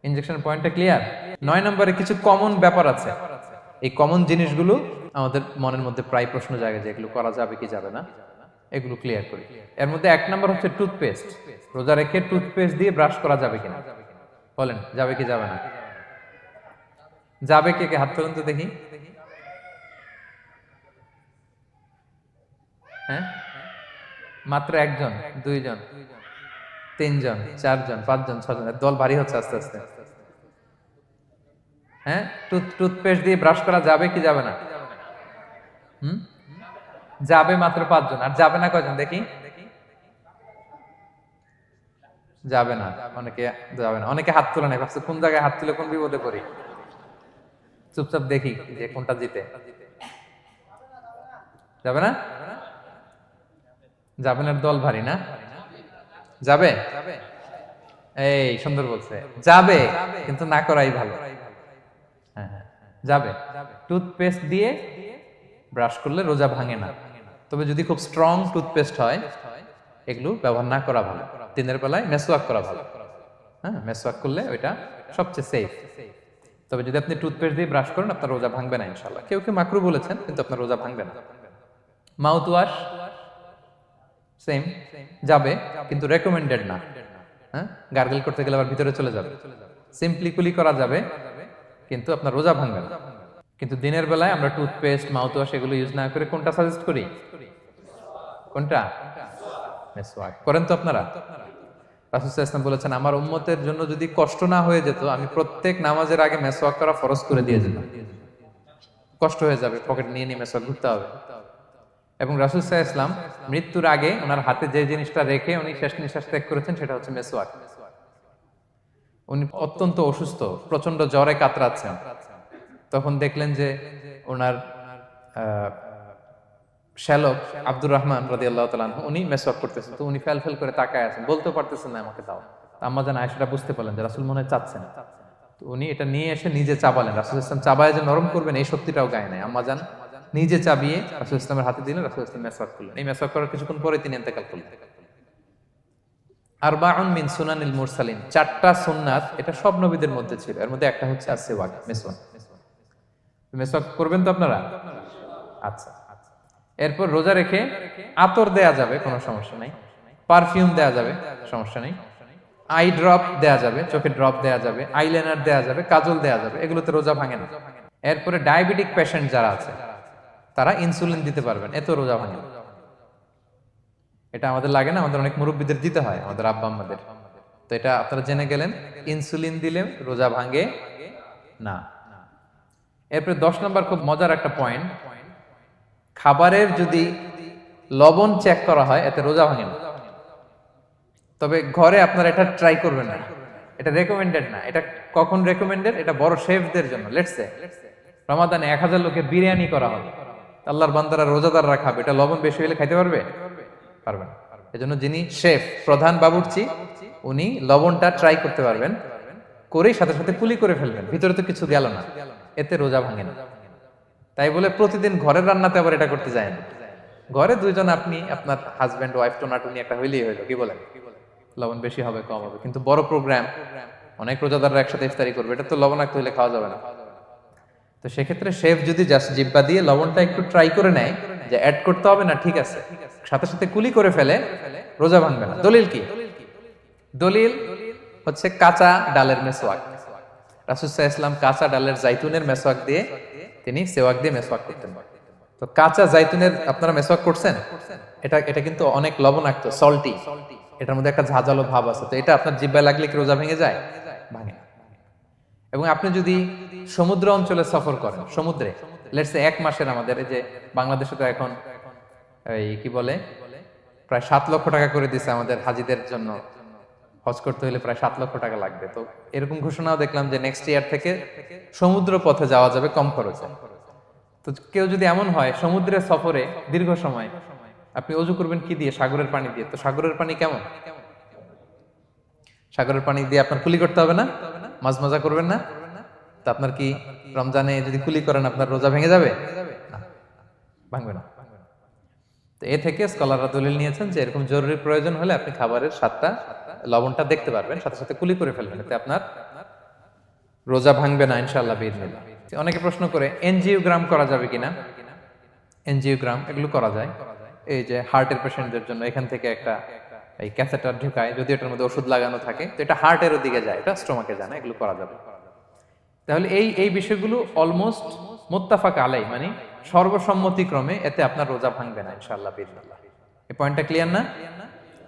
ইনজেকশন পয়েন্টটা ক্লিয়ার? 9 নম্বরে কিছু কমন ব্যাপার আছে, এই কমন জিনিসগুলো আমাদের মনের মধ্যে প্রায় প্রশ্ন জাগে যে এগুলো করা যাবে কি যাবে না, এগুলো ক্লিয়ার করি। এর মধ্যে 1 নম্বর হচ্ছে টুথপেস্ট। রোজা রেখে টুথপেস্ট দিয়ে ব্রাশ করা যাবে কিনা? বলেন, যাবে কি যাবে না? যাবে, কে কে হাত তুলুন তো দেখি। হ্যাঁ, মাত্র 1 জন, 2 জন, 3 জন, 4 জন, 5 জন, 6 জন, দল ভারী হচ্ছে আস্তে আস্তে। হ্যাঁ, টুথপেস্ট দিয়ে ব্রাশ করা যাবে কি যাবে না? যাবে মাত্র 5 জন। আর যাবে না কয়জন দেখি? যাবে না, অনেকে যাবে না, অনেকে হাত তুলে নেয়, ভাবছে কোন জায়গায় হাত তুলে কোন বিপদে পড়ি। চুপচাপ দেখি যে কোনটা জিতে। যাবে না? যাবে না, দল ভারী না? যাবে? এই সুন্দর বলছে, যাবে, কিন্তু না করাই ভালো। হ্যাঁ হ্যাঁ, যাবে। টুথপেস্ট দিয়ে ব্রাশ করলে রোজা ভাঙে না, তবে যদি খুব স্ট্রং টুথপেস্ট হয় এগুলো ব্যবহার না করা ভালো। দিনের বেলায় মেসওয়াক করা ভালো। হ্যাঁ, মেসওয়াক করলে ওইটা সবচেয়ে সেফ। তবে যদি আপনি টুথপেস্ট দিয়ে ব্রাশ করেন আপনার রোজা ভাঙবে না ইনশাআল্লাহ। কেউ কেউ মাকরু বলেছেন, কিন্তু আপনার রোজা ভাঙবে না। মাউথ ওয়াশ, সেম যাবে, কিন্তু রেকমেন্ডেড না। হ্যাঁ, গার্গল করতে গেলে আবার ভিতরে চলে যাবে। সিম্পলি কুলি করা যাবে, কিন্তু আপনার রোজা ভাঙবে না। কিন্তু দিনের বেলায় আমরা টুথপেস্ট, মাউথওয়াশ এগুলো ইউজ না করে কোনটা সাজেস্ট করি? কোনটা? মেসওয়াক করেন তো আপনারা? রাসূল সাল্লাল্লাহু আলাইহি ওয়াসাল্লাম বলেছেন, আমার উম্মতের জন্য যদি কষ্ট না হয়ে যেত, আমি প্রত্যেক নামাজের আগে মেসওয়াক করা ফরজ করে দিয়ে যেতাম। কষ্ট হয়ে যাবে, পকেট নিয়ে নিয়ে মেসওয়াক ঘুরতে হবে। এবং রাসূল সাল্লাল্লাহু আলাইহি ওয়াসাল্লাম মৃত্যুর আগে ওনার হাতে যে জিনিসটা রেখে উনি শেষ নিঃশ্বাস ত্যাগ করেছেন সেটা হচ্ছে মেসওয়াক। উনি অত্যন্ত অসুস্থ, প্রচন্ড জ্বরে কাতরাচ্ছেন। তখন দেখলেন যে ওনার শ্যালক আব্দুর রহমান রাদিয়াল্লাহু তাআলা আনহু উনি মেসওয়াক করতেছেন, তো উনি ফেল করে তাকায় আছেন, বলতেও পারতেছেন না আমাকে দাও। আম্মা জান আয়েশা বুঝতে পারলেন যে রাসূল মনে হয় চাচ্ছেন, তো উনি এটা নিয়ে এসে নিজে চাবালেন। রাসূল সাল্লাল্লাহু আলাইহি ওয়াসাল্লাম চাবায় যে নরম করবেন এই শক্তিটাও গায়ে নাই। আম্মা জান নিজে চাবিয়ে রাসূল সাল্লাল্লাহু আলাইহি ওয়াসাল্লামের হাতে দিলেন, রাসূল সাল্লাল্লাহু আলাইহি ওয়াসাল্লাম মেসওয়াক করলেন। এই মেসওয়াক করার কিছুক্ষণ পরে তিনি ইন্তেকাল করলেন। আরবাউন মিন সুনানিল মুরসালিন, চারটা সুন্নাত, এটা সব নবীদের মধ্যে ছিল। এর মধ্যে একটা হচ্ছে আসওয়াক, মেসওয়াক। মেসওয়াক করবেন তো আপনারা? আচ্ছা। এরপর রোজা রেখে আতর দেয়া যাবে, কোনো সমস্যা নাই। পারফিউম দেয়া যাবে, সমস্যা নেই। আই ড্রপ দেয়া যাবে, চোখে ড্রপ দেয়া যাবে, আইলাইনার দেয়া যাবে, কাজল দেয়া যাবে, এগুলোতে রোজা ভাঙে না। এরপরে ডায়াবেটিক পেশেন্ট যারা আছে তারা ইনসুলিন দিতে পারবেন, এত রোজা ভাঙে না। এটা আমাদের লাগে না, আমাদের অনেক মুরব্বীদের দিতে হয়, আমাদের আব্বা আম্মাদের। তো এটা আপনারা জেনে গেলেন, ইনসুলিন দিলে রোজা ভাঙে না। এরপরে 10 নম্বর খুব মজার একটা পয়েন্ট, খাবারের যদি লবণ চেক করা হয় এতে রোজা ভাঙে না। তবে ঘরে আপনারা এটা ট্রাই করবেন না, এটা রেকমেন্ডেড না। এটা কখন রেকমেন্ডেড? এটা বড় শেফদের জন্য। লেটস সে রমাদানে 1000 লোকের বিরিয়ানি করা হবে, আল্লাহর বান্দারা রোজাদাররা খাবে, এটা লবণ বেশি হলে খাইতে পারবে? পারবে না। এজন্য যিনি শেফ, প্রধান বাবুর্চি, উনি লবণটা ট্রাই করতে পারবেন, করেই সাথে সাথে কুলি করে ফেলবেন, ভিতরে তো কিছু গেল না, এতে রোজা ভাঙে না। তাই বলে প্রতিদিন ঘরের রান্নাতে আবার এটা করতে যায় না। ঘরে দুইজন, আপনি আপনার হাজবেন্ড ওয়াইফ টোনাটুনি একটা হইলেই হইলো, কি বলেন? লবণ বেশি হবে কম হবে, কিন্তু বড় প্রোগ্রাম, অনেক রোজাদাররা একসাথে ইফতারি করবে, এটা তো লবণাক্ত হইলে খাওয়া যাবে না। তো সেক্ষেত্রে শেফ যদি জাস্ট জিব্বা দিয়ে লবণটা একটু ট্রাই করে নেয় যে অ্যাড করতে হবে না, ঠিক আছে, সাথে সাথে কুলি করে ফেলে, রোজা ভাঙবে না। দলিল কি? দলিল হচ্ছে কাঁচা ডালের মেসওয়াক। রাসূল সাল্লাল্লাহু আলাইহি ওয়াসাল্লাম কাঁচা ডালের জাইতুনের মেসওয়াক দিয়ে তিনি সেওয়াক দিয়ে মেসওয়াক করতেন। তো কাঁচা জাইতুনের আপনারা মেসওয়াক করছেন? এটা কিন্তু অনেক লবণাক্ত, সল্টি, এটার মধ্যে একটা ঝাঁঝালো ভাব আছে। তো এটা আপনার জিহ্বায় লাগলে কি রোজা ভেঙে যায়? ভাঙে না। এবং আপনি যদি সমুদ্র অঞ্চলে সফর করেন, সমুদ্রে লেটস সে 1 মাসের, আমাদের এই যে বাংলাদেশে তো এখন এই কি বলে প্রায় 7 লক্ষ টাকা করে দিছে আমাদের হাজিদের জন্য, হজ করতে হলে প্রায় 7 লক্ষ টাকা লাগবে। তো এরকম ঘোষণাও দেখলাম যে নেক্সট ইয়ার থেকে সমুদ্র পথে যাওয়া যাবে কম খরচে। তো কেউ যদি এমন হয় সমুদ্রের সফরে দীর্ঘ সময়, আপনি অজু করবেন কি দিয়ে? সাগরের পানি দিয়ে। তো সাগরের পানি কেমন? সাগরের পানি দিয়ে আপনার কুলি করতে হবে না? মাঝ মাজা করবেন না? তো আপনার কি রমজানে যদি কুলি করেন আপনার রোজা ভেঙে যাবে? না, ভাঙবে না। তো এ থেকে স্কলাররা দলিল নিয়েছেন যে এরকম জরুরি প্রয়োজন হলে আপনি খাবারের স্বাদটা, লবণটা দেখতে পারবেন, সাথে সাথে কুলি করে ফেলবেন, এতে আপনার রোজা ভাঙবে না ইনশাআল্লাহ বিইذনিল্লাহ। অনেকে প্রশ্ন করে এনজিওগ্রাম করা যাবে কিনা? এনজিওগ্রাম এগুলো করা যায়, এই যে হার্টের পেশেন্টদের জন্য এখান থেকে একটা এই ক্যাথেটার ঢুকায়, যদি এটার মধ্যে ওষুধ লাগানো থাকে, তো এটা হার্টের দিকে যায়, এটা স্টোমাকে যায় না, এগুলো করা যাবে। তাহলে এই বিষয়গুলো অলমোস্ট মুত্তাফাক আলাই, মানে সর্বসম্মতিক্রমে এতে আপনার রোজা ভাঙবে না ইনশাআল্লাহ বিইذনিল্লাহ। এই পয়েন্টটা ক্লিয়ার না?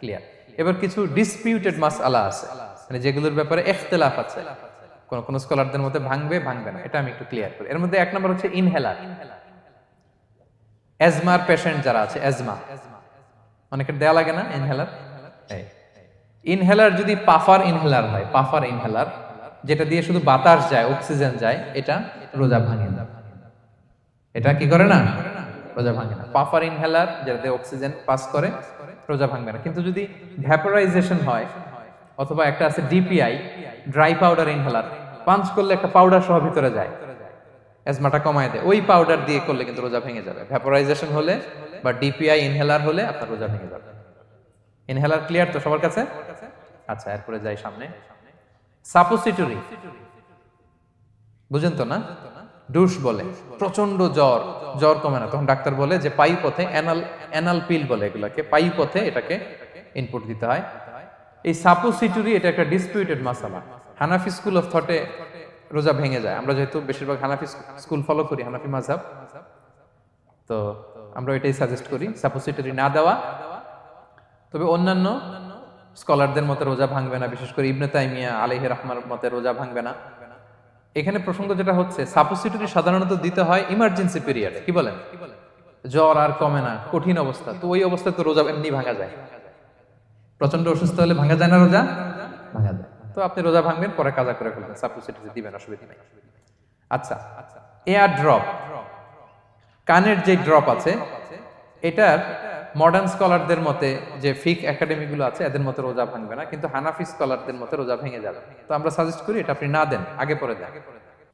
ক্লিয়ার। এবার কিছু ডিসপিউটেড মাসআলা আছে, মানে যেগুলোর ব্যাপারে ইখতিলাফ আছে, কোন স্কলারদের মধ্যে ভাঙবে ভাঙবে না, এটা আমি একটু ক্লিয়ার করি। এর মধ্যে 1 নম্বর হচ্ছে ইনহেলার। অ্যাজমার পেশেন্ট যারা আছে, অ্যাজমা অনেকের দেয়া লাগে না ইনহেলার। ইনহেলার যদি পাফার ইনহেলার হয়, পাফার ইনহেলার যেটা দিয়ে শুধু বাতাস যায়, অক্সিজেন যায়, এটা রোজা ভাঙে না। এটা কি করে না? রোজা ভাঙে না। পাফার ইনহেলার যেটা দিয়ে অক্সিজেন পাস করে, রোজা ভাঙবে না। কিন্তু যদি ভ্যাপোরাইজেশন হয়, অথবা একটা আছে DPI, dry powder inhaler, punch করলে একটা পাউডার সহ ভিতরে যায়, অ্যাজমাটা কমায় দেয়, ওই পাউডার দিয়ে করলে কিন্তু রোজা ভেঙে যাবে। ভ্যাপোরাইজেশন হলে বা ডিপিআই ইনহেলার হলে আপনার রোজা ভেঙে যাবে। ইনহেলার ক্লিয়ার তো সবার কাছে? আচ্ছা, এরপরে যাই সামনে। সাপোসিটরি বুঝেন তো না? ডুশ বলে, প্রচন্ড জ্বর, জ্বর কমে না, তখন ডাক্তার বলে যে পায়ু পথে অ্যানাল পিল বলে এগুলাকে, পায়ু পথে এটাকে ইনপুট দিতে হয়। এই সাপোসিটরি এটা একটা ডিসপিউটেড মাসালা। হানাফি স্কুল অফ থটে রোজা ভেঙে যায়। আমরা যেহেতু বেশিরভাগ হানাফি স্কুল ফলো করি, হানাফি মাযহাব, তো আমরা এটাই সাজেস্ট করি সাপোসিটরি না দেওয়া। তবে অন্যান্য স্কলারদের মতে রোজা ভাঙবে না, বিশেষ করে ইবনে তাইমিয়া আলাইহি রাহমার মতে রোজা ভাঙবে না। এখানে প্রসঙ্গ যেটা হচ্ছে, সাপোসিটরি সাধারণত দিতে হয় ইমার্জেন্সি পিরিয়ডে, কি বলেন, জ্বর আর কমে না, কঠিন অবস্থা, তো ওই অবস্থায় তো রোজা এমনি ভাঙা যায়। প্রচন্ড অসুস্থ হলে ভাঙা যায় না রোজা? ভাঙা যায়। তো আপনি রোজা ভাঙবেন, পরে কাজা করে ফেলবেন, সাপোসিটরি দিবেন, অসুবিধা নেই। আচ্ছা, এয়ার ড্রপ, কানের যে ড্রপ আছে, এটার মডার্ন স্কলারদের মতে, যে ফিক একাডেমি গুলো আছে এদের মতে রোজা ভাঙবে না, কিন্তু হানাফি স্কলারদের মতে রোজা ভেঙে যাবে। তো আমরা সাজেস্ট করি এটা আপনি না দেন, আগে পরে দেন।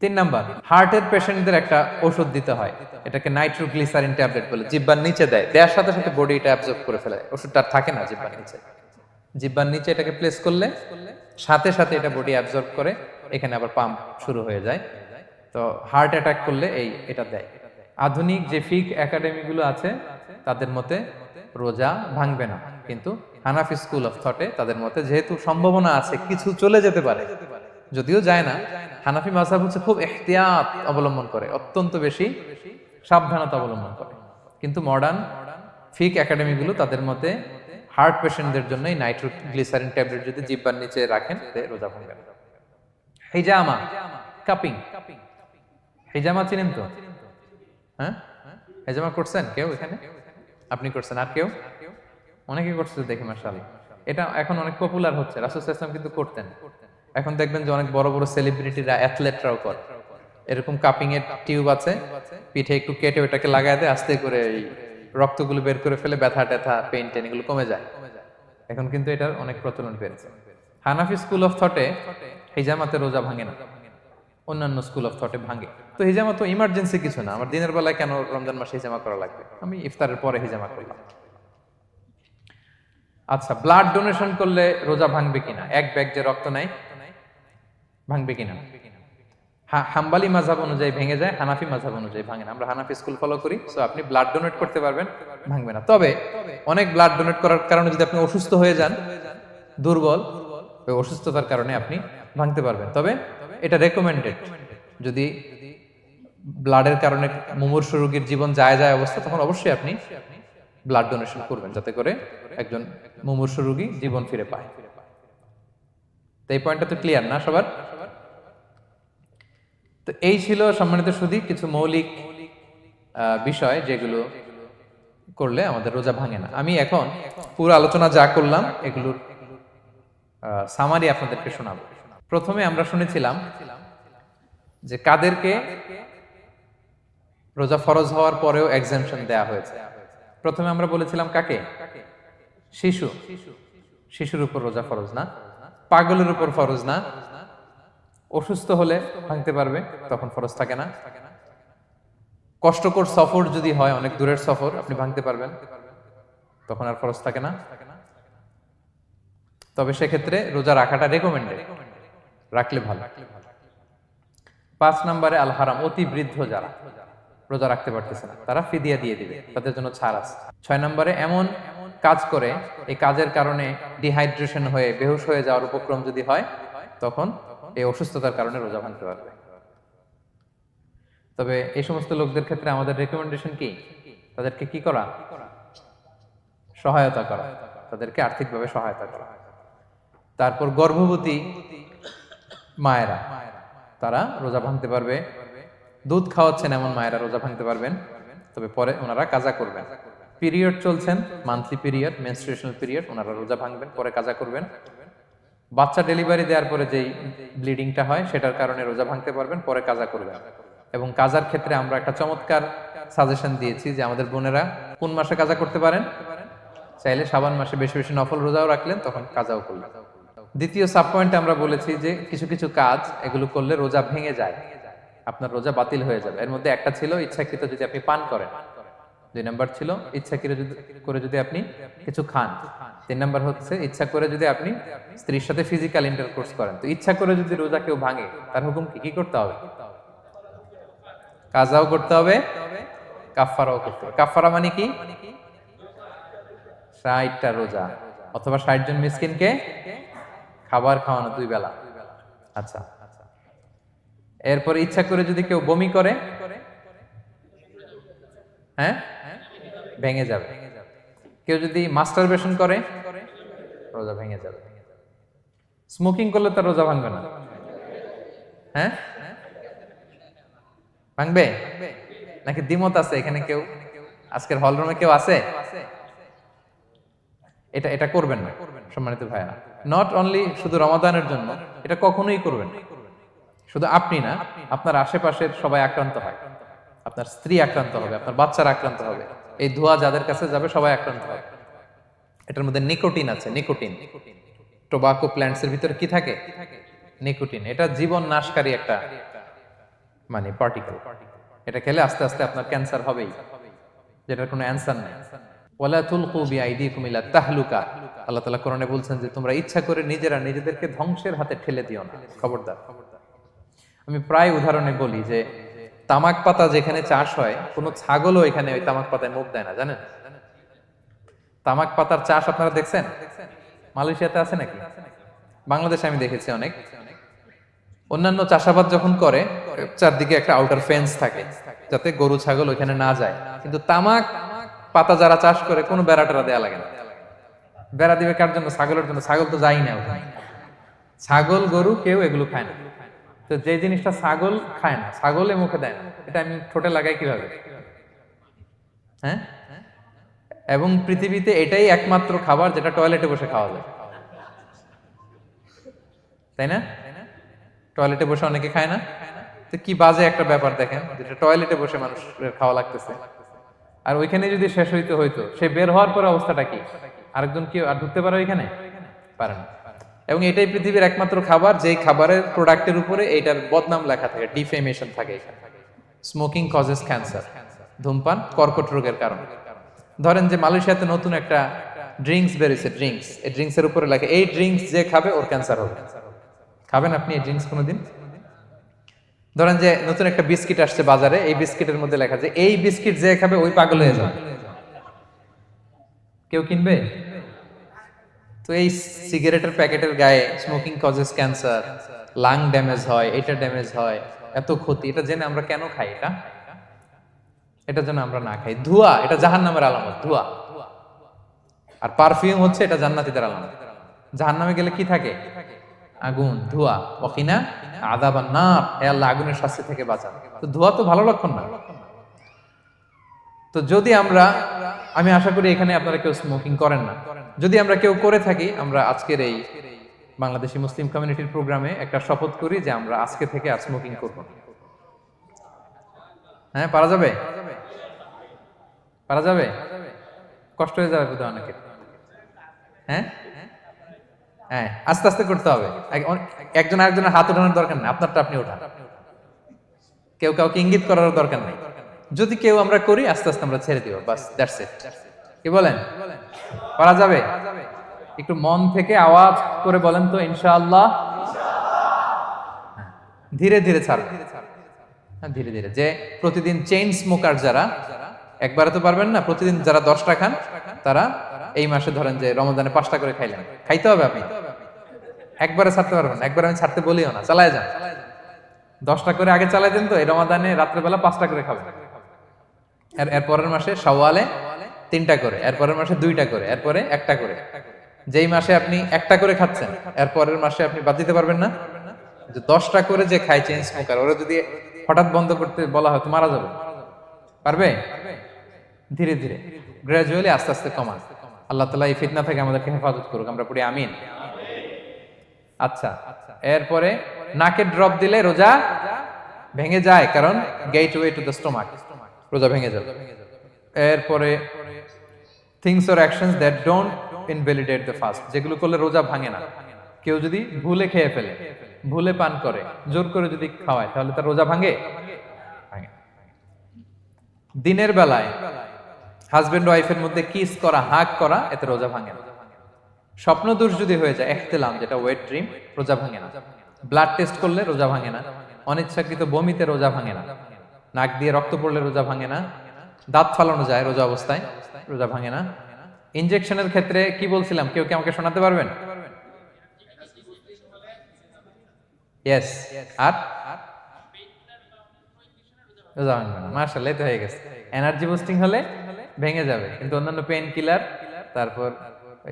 3 নাম্বার, হার্টের পেশেন্টদের একটা ওষুধ দিতে হয়, এটাকে নাইট্রোগ্লিসারিন ট্যাবলেট বলে, জিহ্বার নিচে দেয়, দেওয়ার সাথে সাথে বডি এটা অ্যাবজর্ব করে ফেলে, ওষুধটা আর থাকে না জিহ্বার নিচে। জিহ্বার নিচে এটাকে প্লেস করলে সাথে সাথে এটা বডি অ্যাবজর্ব করে, এখানে আবার পাম্প শুরু হয়ে যায়। তো হার্ট অ্যাটাক করলে এটা দেয়। আধুনিক যে ফিক একাডেমি গুলো আছে তাদের মতে রোজা ভাঙবে না, কিন্তু হানাফি স্কুল অফ থটে তাদের মতে যেহেতু সম্ভাবনা আছে কিছু চলে যেতে পারে, যদিও যায় না, হানাফি মাযহাব হচ্ছে খুব ইহতিয়াত অবলম্বন করে, অত্যন্ত বেশি সাবধানতা অবলম্বন করে। কিন্তু মডার্ন ফিক একাডেমি গুলো তাদের মতে হার্ট পেশেন্টদের জন্য নাইট্রোগ্লিসারিন ট্যাবলেট যদি জিহ্বার নিচে রাখেন রোজা ভাঙবে না। হিজামা, কাপিং, হিজামা চিনেন তো? হ্যাঁ, হিজামা করছেন কেউ এখানে? আপনি করছেন, আর কেউ? অনেকে করছে দেখি, মাশাআল্লাহ। এটা এখন অনেক পপুলার হচ্ছে, রাসূল সাল্লাল্লাহু আলাইহি ওয়াসাল্লাম কিন্তু করতেন। এখন দেখবেন যে অনেক বড় বড় সেলিব্রিটিরা, অ্যাথলেটরাও করে। এরকম কাপিং এর টিউব আছে, পিঠে একটু কেটে ওটাকে লাগায় দেয়, আস্তে করে এই রক্তগুলো বের করে ফেলে, ব্যথা ট্যাথা, পেইন টেন এগুলো কমে যায়। এখন কিন্তু এটার অনেক প্রচলন পেয়েছে। হানাফি স্কুল অফ থটে হিজামাতে রোজা ভাঙে না, অন্যান্য স্কুল অফ থটে ভাঙে। তো হিজামা তো ইমার্জেন্সি কিছু না, আমার দিনের বেলায় কেন রমজান মাসে হিজামা করা লাগবে, আমি ইফতারের পরে হিজামা করলাম। আচ্ছা, ব্লাড ডোনেশন করলে রোজা ভাঙবে কিনা, এক ব্যাগ যে রক্ত নেয় ভাঙবে কিনা? হাম্বালি মাযহাব অনুযায়ী ভেঙে যায়, হানাফি মাযহাব অনুযায়ী ভাঙে না। আমরা হানাফি স্কুল ফলো করি, সো আপনি ব্লাড ডোনেট করতে পারবেন, ভাঙবে না। তবে অনেক ব্লাড ডোনেট করার কারণে যদি আপনি অসুস্থ হয়ে যান, দুর্বল, ওই অসুস্থতার কারণে আপনি ভাঙতে পারবেন। তবে এটা রেকমেন্ডেড, যদি ব্লাডের কারণে মুমূর্ষু রোগীর জীবন যায় অবস্থা, তখন অবশ্যই আপনি ব্লাড ডোনেশন করবেন, যাতে করে একজন মুমূর্ষু রোগী জীবন ফিরে পায়। তো এই পয়েন্টটা তো ক্লিয়ার না সবার? তো এই ছিল সম্মানিত সুধী কিছু মৌলিক বিষয় যেগুলো করলে আমাদের রোজা ভাঙে না। আমি এখন পুরো আলোচনা যা করলাম এগুলোর সামারি আপনাদেরকে শোনাবো। প্রথমে আমরা শুনেছিলাম যে কাদেরকে রোজা ফরজ হওয়ার পরেও এক্সাম্পশন দেয়া হয়েছে। প্রথমে আমরা বলেছিলাম কাকে? শিশু, শিশুর উপর রোজা ফরজ না, পাগলের উপর ফরজ না, অসুস্থ হলে ভাঙতে পারবে, তখন ফরজ থাকে না, কষ্টকর সফর যদি হয়, অনেক দূরের সফর, আপনি ভাঙতে পারবেন, তখন আর ফরজ থাকে না। তবে সেক্ষেত্রে রোজা রাখাটা রেকমেন্ডেড, রাখলে ভালো। 5 নম্বরে আল হারাম, অতি বৃদ্ধ যারা রোজা রাখতে পারতেছে না তারা ফিদিয়া দিয়ে দিবে, তাদের জন্য ছাড় আছে। 6 নম্বরে এমন কাজ করে, এই কাজের কারণে ডিহাইড্রেশন হয়ে বেহুশ হয়ে যাওয়ার উপক্রম যদি হয়, তখন এই অসুস্থতার কারণে রোজা ভাঙতে পারবে। তবে এই সমস্ত লোকদের ক্ষেত্রে আমাদের রেকমেন্ডেশন কি? তাদেরকে কি করা? সহায়তা করা, তাদেরকে আর্থিকভাবে সহায়তা করা। তারপর গর্ভবতী মায়েরা, তারা রোজা ভাঙতে পারবে। দুধ খাওয়াচ্ছেন এমন মায়েরা রোজা ভাঙতে পারবেন, তবে পরে ওনারা কাজা করবেন। পিরিয়ড চলছেন, মান্থলি পিরিয়ড, মেনস্ট্রুয়েশনাল পিরিয়ড, ওনারা রোজা ভাঙবেন, পরে কাজা করবেন। বাচ্চা ডেলিভারি দেওয়ার পরে যেই ব্লিডিংটা হয় সেটার কারণে রোজা ভাঙতে পারবেন, পরে কাজা করবেন। এবং কাজার ক্ষেত্রে আমরা একটা চমৎকার সাজেশন দিয়েছি যে আমাদের বোনেরা কোন মাসে কাজা করতে পারেন, চাইলে শাবান মাসে বেশি বেশি নফল রোজাও রাখলেন, তখন কাজাও করলেন। দ্বিতীয় সাব পয়েন্টে আমরা বলেছি যে কিছু কিছু কাজ এগুলো করলে রোজা ভেঙে যায়, আপনার রোজা বাতিল হয়ে যাবে। এর মধ্যে একটা ছিল ইচ্ছাকৃত যদি আপনি পান করেন, 2 নাম্বার ছিল ইচ্ছাকৃত করে যদি আপনি কিছু খান, 3 নাম্বার হচ্ছে ইচ্ছা করে যদি আপনি স্ত্রীর সাথে ফিজিক্যাল ইন্টারকোর্স করেন। তো ইচ্ছা করে যদি রোজা কেউ ভাঙে, তার হুকুম কি করতে হবে? কাজাও করতে হবে, কাফফারাও করতে হবে। কাফফারা মানে কি? 60টা রোজা অথবা 60 জন মিসকিনকে খাবার খাওয়ানো 2 বেলা। আচ্ছা, এরপর ইচ্ছা করে যদি কেউ বমি করে, হ্যাঁ, ভেঙে যাবে। কেউ যদি মাস্টারবেশন করে, রোজা ভেঙে যাবে। স্মোকিং করলে তার রোজা ভাঙবে না, হ্যাঁ? ভাঙবে নাকি দ্বিমত আছে এখানে? কেউ আজকের হল রুমে কেউ আছে? এটা এটা করবেন না সম্মানিত ভাইয়া। নট অনলি শুধু রমাদানের জন্য, এটা কখনোই করবেন না। শুধু আপনি না, আপনার আশেপাশের সবাই আক্রান্ত হয়। আপনার স্ত্রী আক্রান্ত হবে, আপনার বাচ্চারা আক্রান্ত হবে, এই ধোঁয়া যাদের কাছে যাবে সবাই আক্রান্ত হবে। এটার মধ্যে নিকোটিন আছে, নিকোটিন। টোবাকো প্ল্যান্টসের ভিতরে কি থাকে? নিকোটিন। এটা জীবন নাশকারী একটা মানে পার্টিকেল। এটা খেলে আস্তে আস্তে আপনার ক্যান্সার হবেই, যেটার কোনো অ্যানসার নেই। ওয়ালা তুলকু বিআইদিকুম ইলা তাহলুকা, আল্লাহ তাআলা কোরআনে বলছেন যে তোমরা ইচ্ছা করে নিজেরা নিজেদেরকে ধ্বংসের হাতে ঠেলে দিও না। খবরদার। আমি প্রায় উদাহরণে বলি যে তামাক পাতা যেখানে চাষ হয়, কোনো ছাগলও এখানে ওই তামাক পাতায় মুখ দেয় না, জানেন? তামাক পাতার চাষ আপনারা দেখছেন? মালয়েশিয়াতে আছে নাকি? বাংলাদেশে আমি দেখেছি অনেক। অন্যান্য চাষাবাদ যখন করে, চারদিকে একটা আউটার ফেন্স থাকে যাতে গরু ছাগল ওইখানে না যায়, কিন্তু তামাক পাতা যারা চাষ করে কোনো বেড়া টেরা দেয়া লাগে না। বেড়া দিবে কার জন্য? ছাগলের জন্য। ছাগল তো যাই না ওখানে। ছাগল গরু কেউ এগুলো খায় না। তো যে জিনিসটা ছাগল খায় না, ছাগলে মুখে দেয় না, এটা আমি ঠোঁটে লাগাই কিভাবে? হ্যাঁ? এবং পৃথিবীতে এটাই একমাত্র খাবার যেটা টয়লেটে বসে খাওয়া যায়, তাই না? টয়লেটে বসে অনেকে খায় না। তো কি বাজে একটা ব্যাপার দেখেন, যেটা টয়লেটে বসে মানুষের খাওয়া লাগতেছে, আর ওইখানে যদি শেষ হইতো সে বের হওয়ার পরে অবস্থাটা কি? আরেকজন কি আর ঢুকতে পারে ওইখানে? পারে না। এবং এটাই পৃথিবীর একমাত্র খাবার যেই খাবারের প্রোডাক্টের উপরে এইটার বদনাম লেখা থাকে, ডিফেমেশন থাকে এখানে। স্মোকিং কজেস ক্যান্সার, ধূমপান কর্কট রোগের কারণ। ধরেন যে মালয়েশিয়াতে নতুন একটা ড্রিঙ্কস বেরিয়েছে, ড্রিঙ্কস, এই ড্রিঙ্কসের উপরে লেখা এই ড্রিঙ্কস যে খাবে ওর ক্যান্সার হবে। খাবেন আপনি এই ড্রিঙ্কস কোনোদিন? ধরেন যে নতুন একটা বিস্কিট আসছে বাজারে, এই বিস্কিটের মধ্যে লেখা যে এই বিস্কিট যে খাবে ওই পাগল হয়ে যাবে। কেউ কিনবে? তো এই সিগারেটের প্যাকেটের গায়ে smoking causes cancer, lung damage হয়, এটা ড্যামেজ হয়, এত ক্ষতি, এটা জেনে আমরা কেন খাই? এটা যেন আমরা না খাই। ধোঁয়া, এটা জাহান্নামের আলামত, ধোঁয়া। আর পারফিউম হচ্ছে এটা জান্নাতীদের আলামত। জাহান্নামে গেলে কি থাকে? আগুন, ধোঁয়া। ওয়াকিনা আযাবান নার, হে আল্লাহ আগুনের শাস্তি থেকে বাঁচান। তো ধোঁয়া তো ভালো লক্ষণ না। তো যদি আমি আশা করি এখানে আপনারা কেউ স্মোকিং করেন না। যদি আমরা কেউ করে থাকি, আমরা আজকের এই বাংলাদেশি মুসলিম কমিউনিটির প্রোগ্রামে একটা শপথ করি যে আমরা আজকে থেকে আর স্মোকিং করব না। হ্যাঁ, পারা যাবে? পারা যাবে? কষ্ট হয়ে যাবে বোধহয় অনেকের। হ্যাঁ হ্যাঁ, আস্তে আস্তে করতে হবে। একজন আরেকজনের হাত ওঠানোর দরকার নেই, আপনারটা আপনি ওঠান। কেউ কাউকে ইঙ্গিত করার দরকার নেই। যদি কেউ আমরা করি, আস্তে আস্তে আমরা ছেড়ে দিব, বাস, দ্যাটস ইট। কি বলেন? পারা যাবে? একটু মন থেকে আওয়াজ করে বলেন তো, ইনশাআল্লাহ। ধীরে ধীরে ছাড়বেন, ধীরে ধীরে। যে প্রতিদিন চেইন স্মোকার যারা, একবারে তো পারবেন না, প্রতিদিন যারা 10টা খান, তারা এই মাসে ধরেন যে রমজানে 5টা করে খাইলেন, খাইতে হবে আপনি। একবারে ছাড়তে পারবেন না, একবার আমি ছাড়তে বলিও না, চালায় যান। 10টা করে আগে চালাই দেন, তো এই রমাদানে রাত্রেবেলা 5টা করে খাবেন। এর পরের মাসে শাওয়ালে 3টা করে, এর পরের মাসে 2টা করে, এরপরে 1টা করে। যেই মাসে আপনি 1টা করে খাচ্ছেন, এর পরের মাসে আপনি বাদ দিতে পারবেন না। যে 10টা করে যে খায় চেইন স্মোকার, ওরা যদি হঠাৎ বন্ধ করতে বলা হয় তো মারা যাবে। পারবে? ধীরে ধীরে, গ্রাজুয়ালি, আস্তে আস্তে কমান। আল্লাহ তাআলা এই ফিতনা থেকে আমাদেরকে হেফাজত করুক, আমরা পড়ি আমিন। আচ্ছা, এরপরে নাকে ড্রপ দিলে রোজা ভেঙে যায়, কারণ গেটওয়ে টু দ্য স্টোমাক, রোজা ভেঙে যাবে। এরপরে things or actions that don't invalidate the fast, যেগুলো করলে রোজা ভাঙে না। কেউ যদি ভুলে খেয়ে ফেলে, ভুলে পান করে, জোর করে যদি খাওয়ায়, তাহলে তার রোজা ভাঙে? ভাঙে। দিনের বেলায় হাজবেন্ড ওয়াইফের মধ্যে কিস করা, হাগ করা, এতে রোজা ভাঙে না। স্বপ্ন দোষ যদি হয়ে যায়, ইহতিলাম, যেটা ওয়েট ড্রিম, রোজা ভাঙে না। ব্লাড টেস্ট করলে রোজা ভাঙে না। অনিচ্ছাকৃত বমিতে রোজা ভাঙে না। নাক দিয়ে রক্ত পড়লে রোজা ভাঙে না, দাঁত ফালানো যায় রোজা অবস্থায়, রোজা ভাঙে না। ইনজেকশনের ক্ষেত্রে কি বলছিলাম, কেউ কি আমাকে শোনাতে পারবেন? ইয়েস। আর রোজা ভাঙবে না, মাশাআল্লাহ, এই তো হয়ে গেছে। এনার্জি বুস্টিং হলে ভেঙে যাবে, কিন্তু অন্যান্য পেইন কিলার, তারপর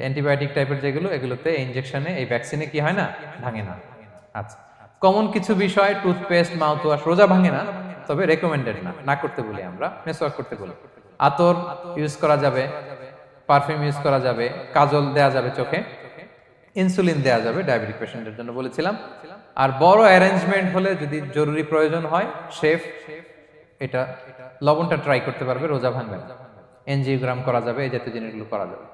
অ্যান্টিবায়োটিক টাইপের যেগুলো, এগুলোতে ইনজেকশনে, এই ভ্যাকসিনে কি হয় না, ভাঙে না। আচ্ছা, কমন কিছু বিষয়, টুথপেস্ট, মাউথ ওয়াশ রোজা ভাঙে না, তবে রেকমেন্ডেড না, না করতে বলি আমরা, মেসওয়াক করতে বলি। আতর ইউজ করা যাবে, পারফিউম ইউজ করা যাবে, কাজল দেয়া যাবে চোখে, ইনসুলিন দেয়া যাবে ডায়াবেটিক পেশেন্টের জন্য বলেছিলাম। আর বড় অ্যারেঞ্জমেন্ট হলে যদি জরুরি প্রয়োজন হয়, শেফ এটা লবণটা ট্রাই করতে পারবে, রোজা ভাঙবে না। এনজিওগ্রাম করা যাবে, এই জাতীয় জিনিসগুলো করা যাবে।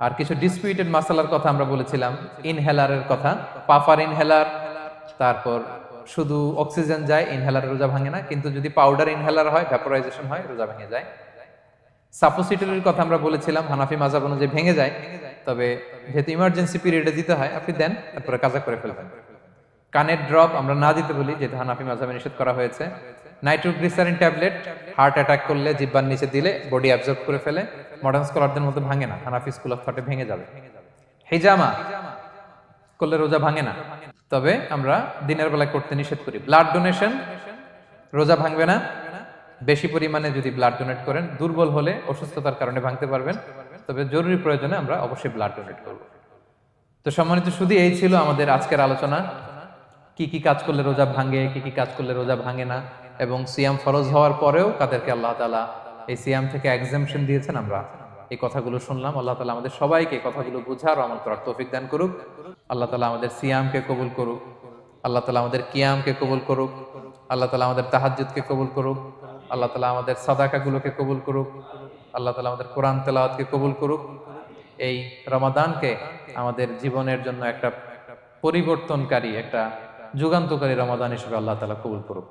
আর কিছু ডিসপিউটেড মাসালার কথা আমরা বলেছিলাম, ইনহেলারের কথা, পাফার ইনহেলার, তারপর শুধু অক্সিজেন যায়, ইনহেলারে রোজা ভাঙে না, কিন্তু যদি পাউডার ইনহেলার হয়, ভ্যাপোরাইজেশন হয়, রোজা ভেঙে যায়। সাপোসিটরির কথা আমরা বলেছিলাম, হানাফি মাযহাব অনুযায়ী ভেঙে যায়, তবে যেহেতু ইমার্জেন্সি পিরিয়ডে দিতে হয়, আপনি দেন, তারপরে কাজা করে ফেলবেন। কানের ড্রপ আমরা না দিতে বলি, যেহেতু হানাফি মাযহাবে নিষেধ করা হয়েছে। নাইট্রোগ্লিসারিন ট্যাবলেট হার্ট অ্যাটাক করলে জিহ্বার নিচে দিলে বডি অ্যাবজর্ব করে ফেলে, মডার্ন স্কলারদের মতো ভাঙে না, হানাফি স্কুল অফ থটে ভেঙে যাবে। হিজামা করলে রোজা ভাঙে না, তবে আমরা দিনের বেলায় করতে নিষেধ করি। ব্লাড ডোনেশন রোজা ভাঙবে না, বেশি পরিমাণে যদি ব্লাড ডোনেট করেন, দুর্বল হলে অসুস্থতার কারণে ভাঙতে পারবেন, তবে জরুরি প্রয়োজনে আমরা অবশ্যই ব্লাড ডোনেট করব। তো সম্মানিত, শুধু এই ছিল আমাদের আজকের আলোচনা, কি কি কাজ করলে রোজা ভাঙে, কি কি কাজ করলে রোজা ভাঙে না, এবং সিয়াম ফরজ হওয়ার পরেও কাদেরকে আল্লাহ তাআলা এই সিয়াম থেকে এক্সাম্পশন দিয়েছেন, আমরা এই কথাগুলো শুনলাম। আল্লাহ তাআলা আমাদের সবাইকে কথাগুলো বুঝার ও আমল করার তৌফিক দান করুক। আল্লাহ তাআলা আমাদের সিয়ামকে কবুল করুক, আল্লাহ তাআলা আমাদের কিয়ামকে কবুল করুক, আল্লাহ তাআলা আমাদের তাহাজ্জুদকে কবুল করুক, আল্লাহ তাআলা আমাদের সাদাকাগুলোকে কবুল করুক, আল্লাহ তাআলা আমাদের কোরআন তেলাওয়াতকে কবুল করুক। এই রমাদানকে আমাদের জীবনের জন্য একটা পরিবর্তনকারী, একটা যুগান্তকারী রমাদান হিসেবে আল্লাহ তাআলা কবুল করুক।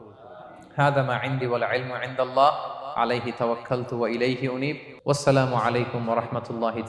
হাদা মা ইনদি ওয়াল ইলমু ইনদাল্লাহ, আলাইহি তাওয়াক্কালতু ওয়া ইলাইহি উনীব। ওয়াসসালামু আলাইকুম ওয়া রাহমাতুল্লাহি।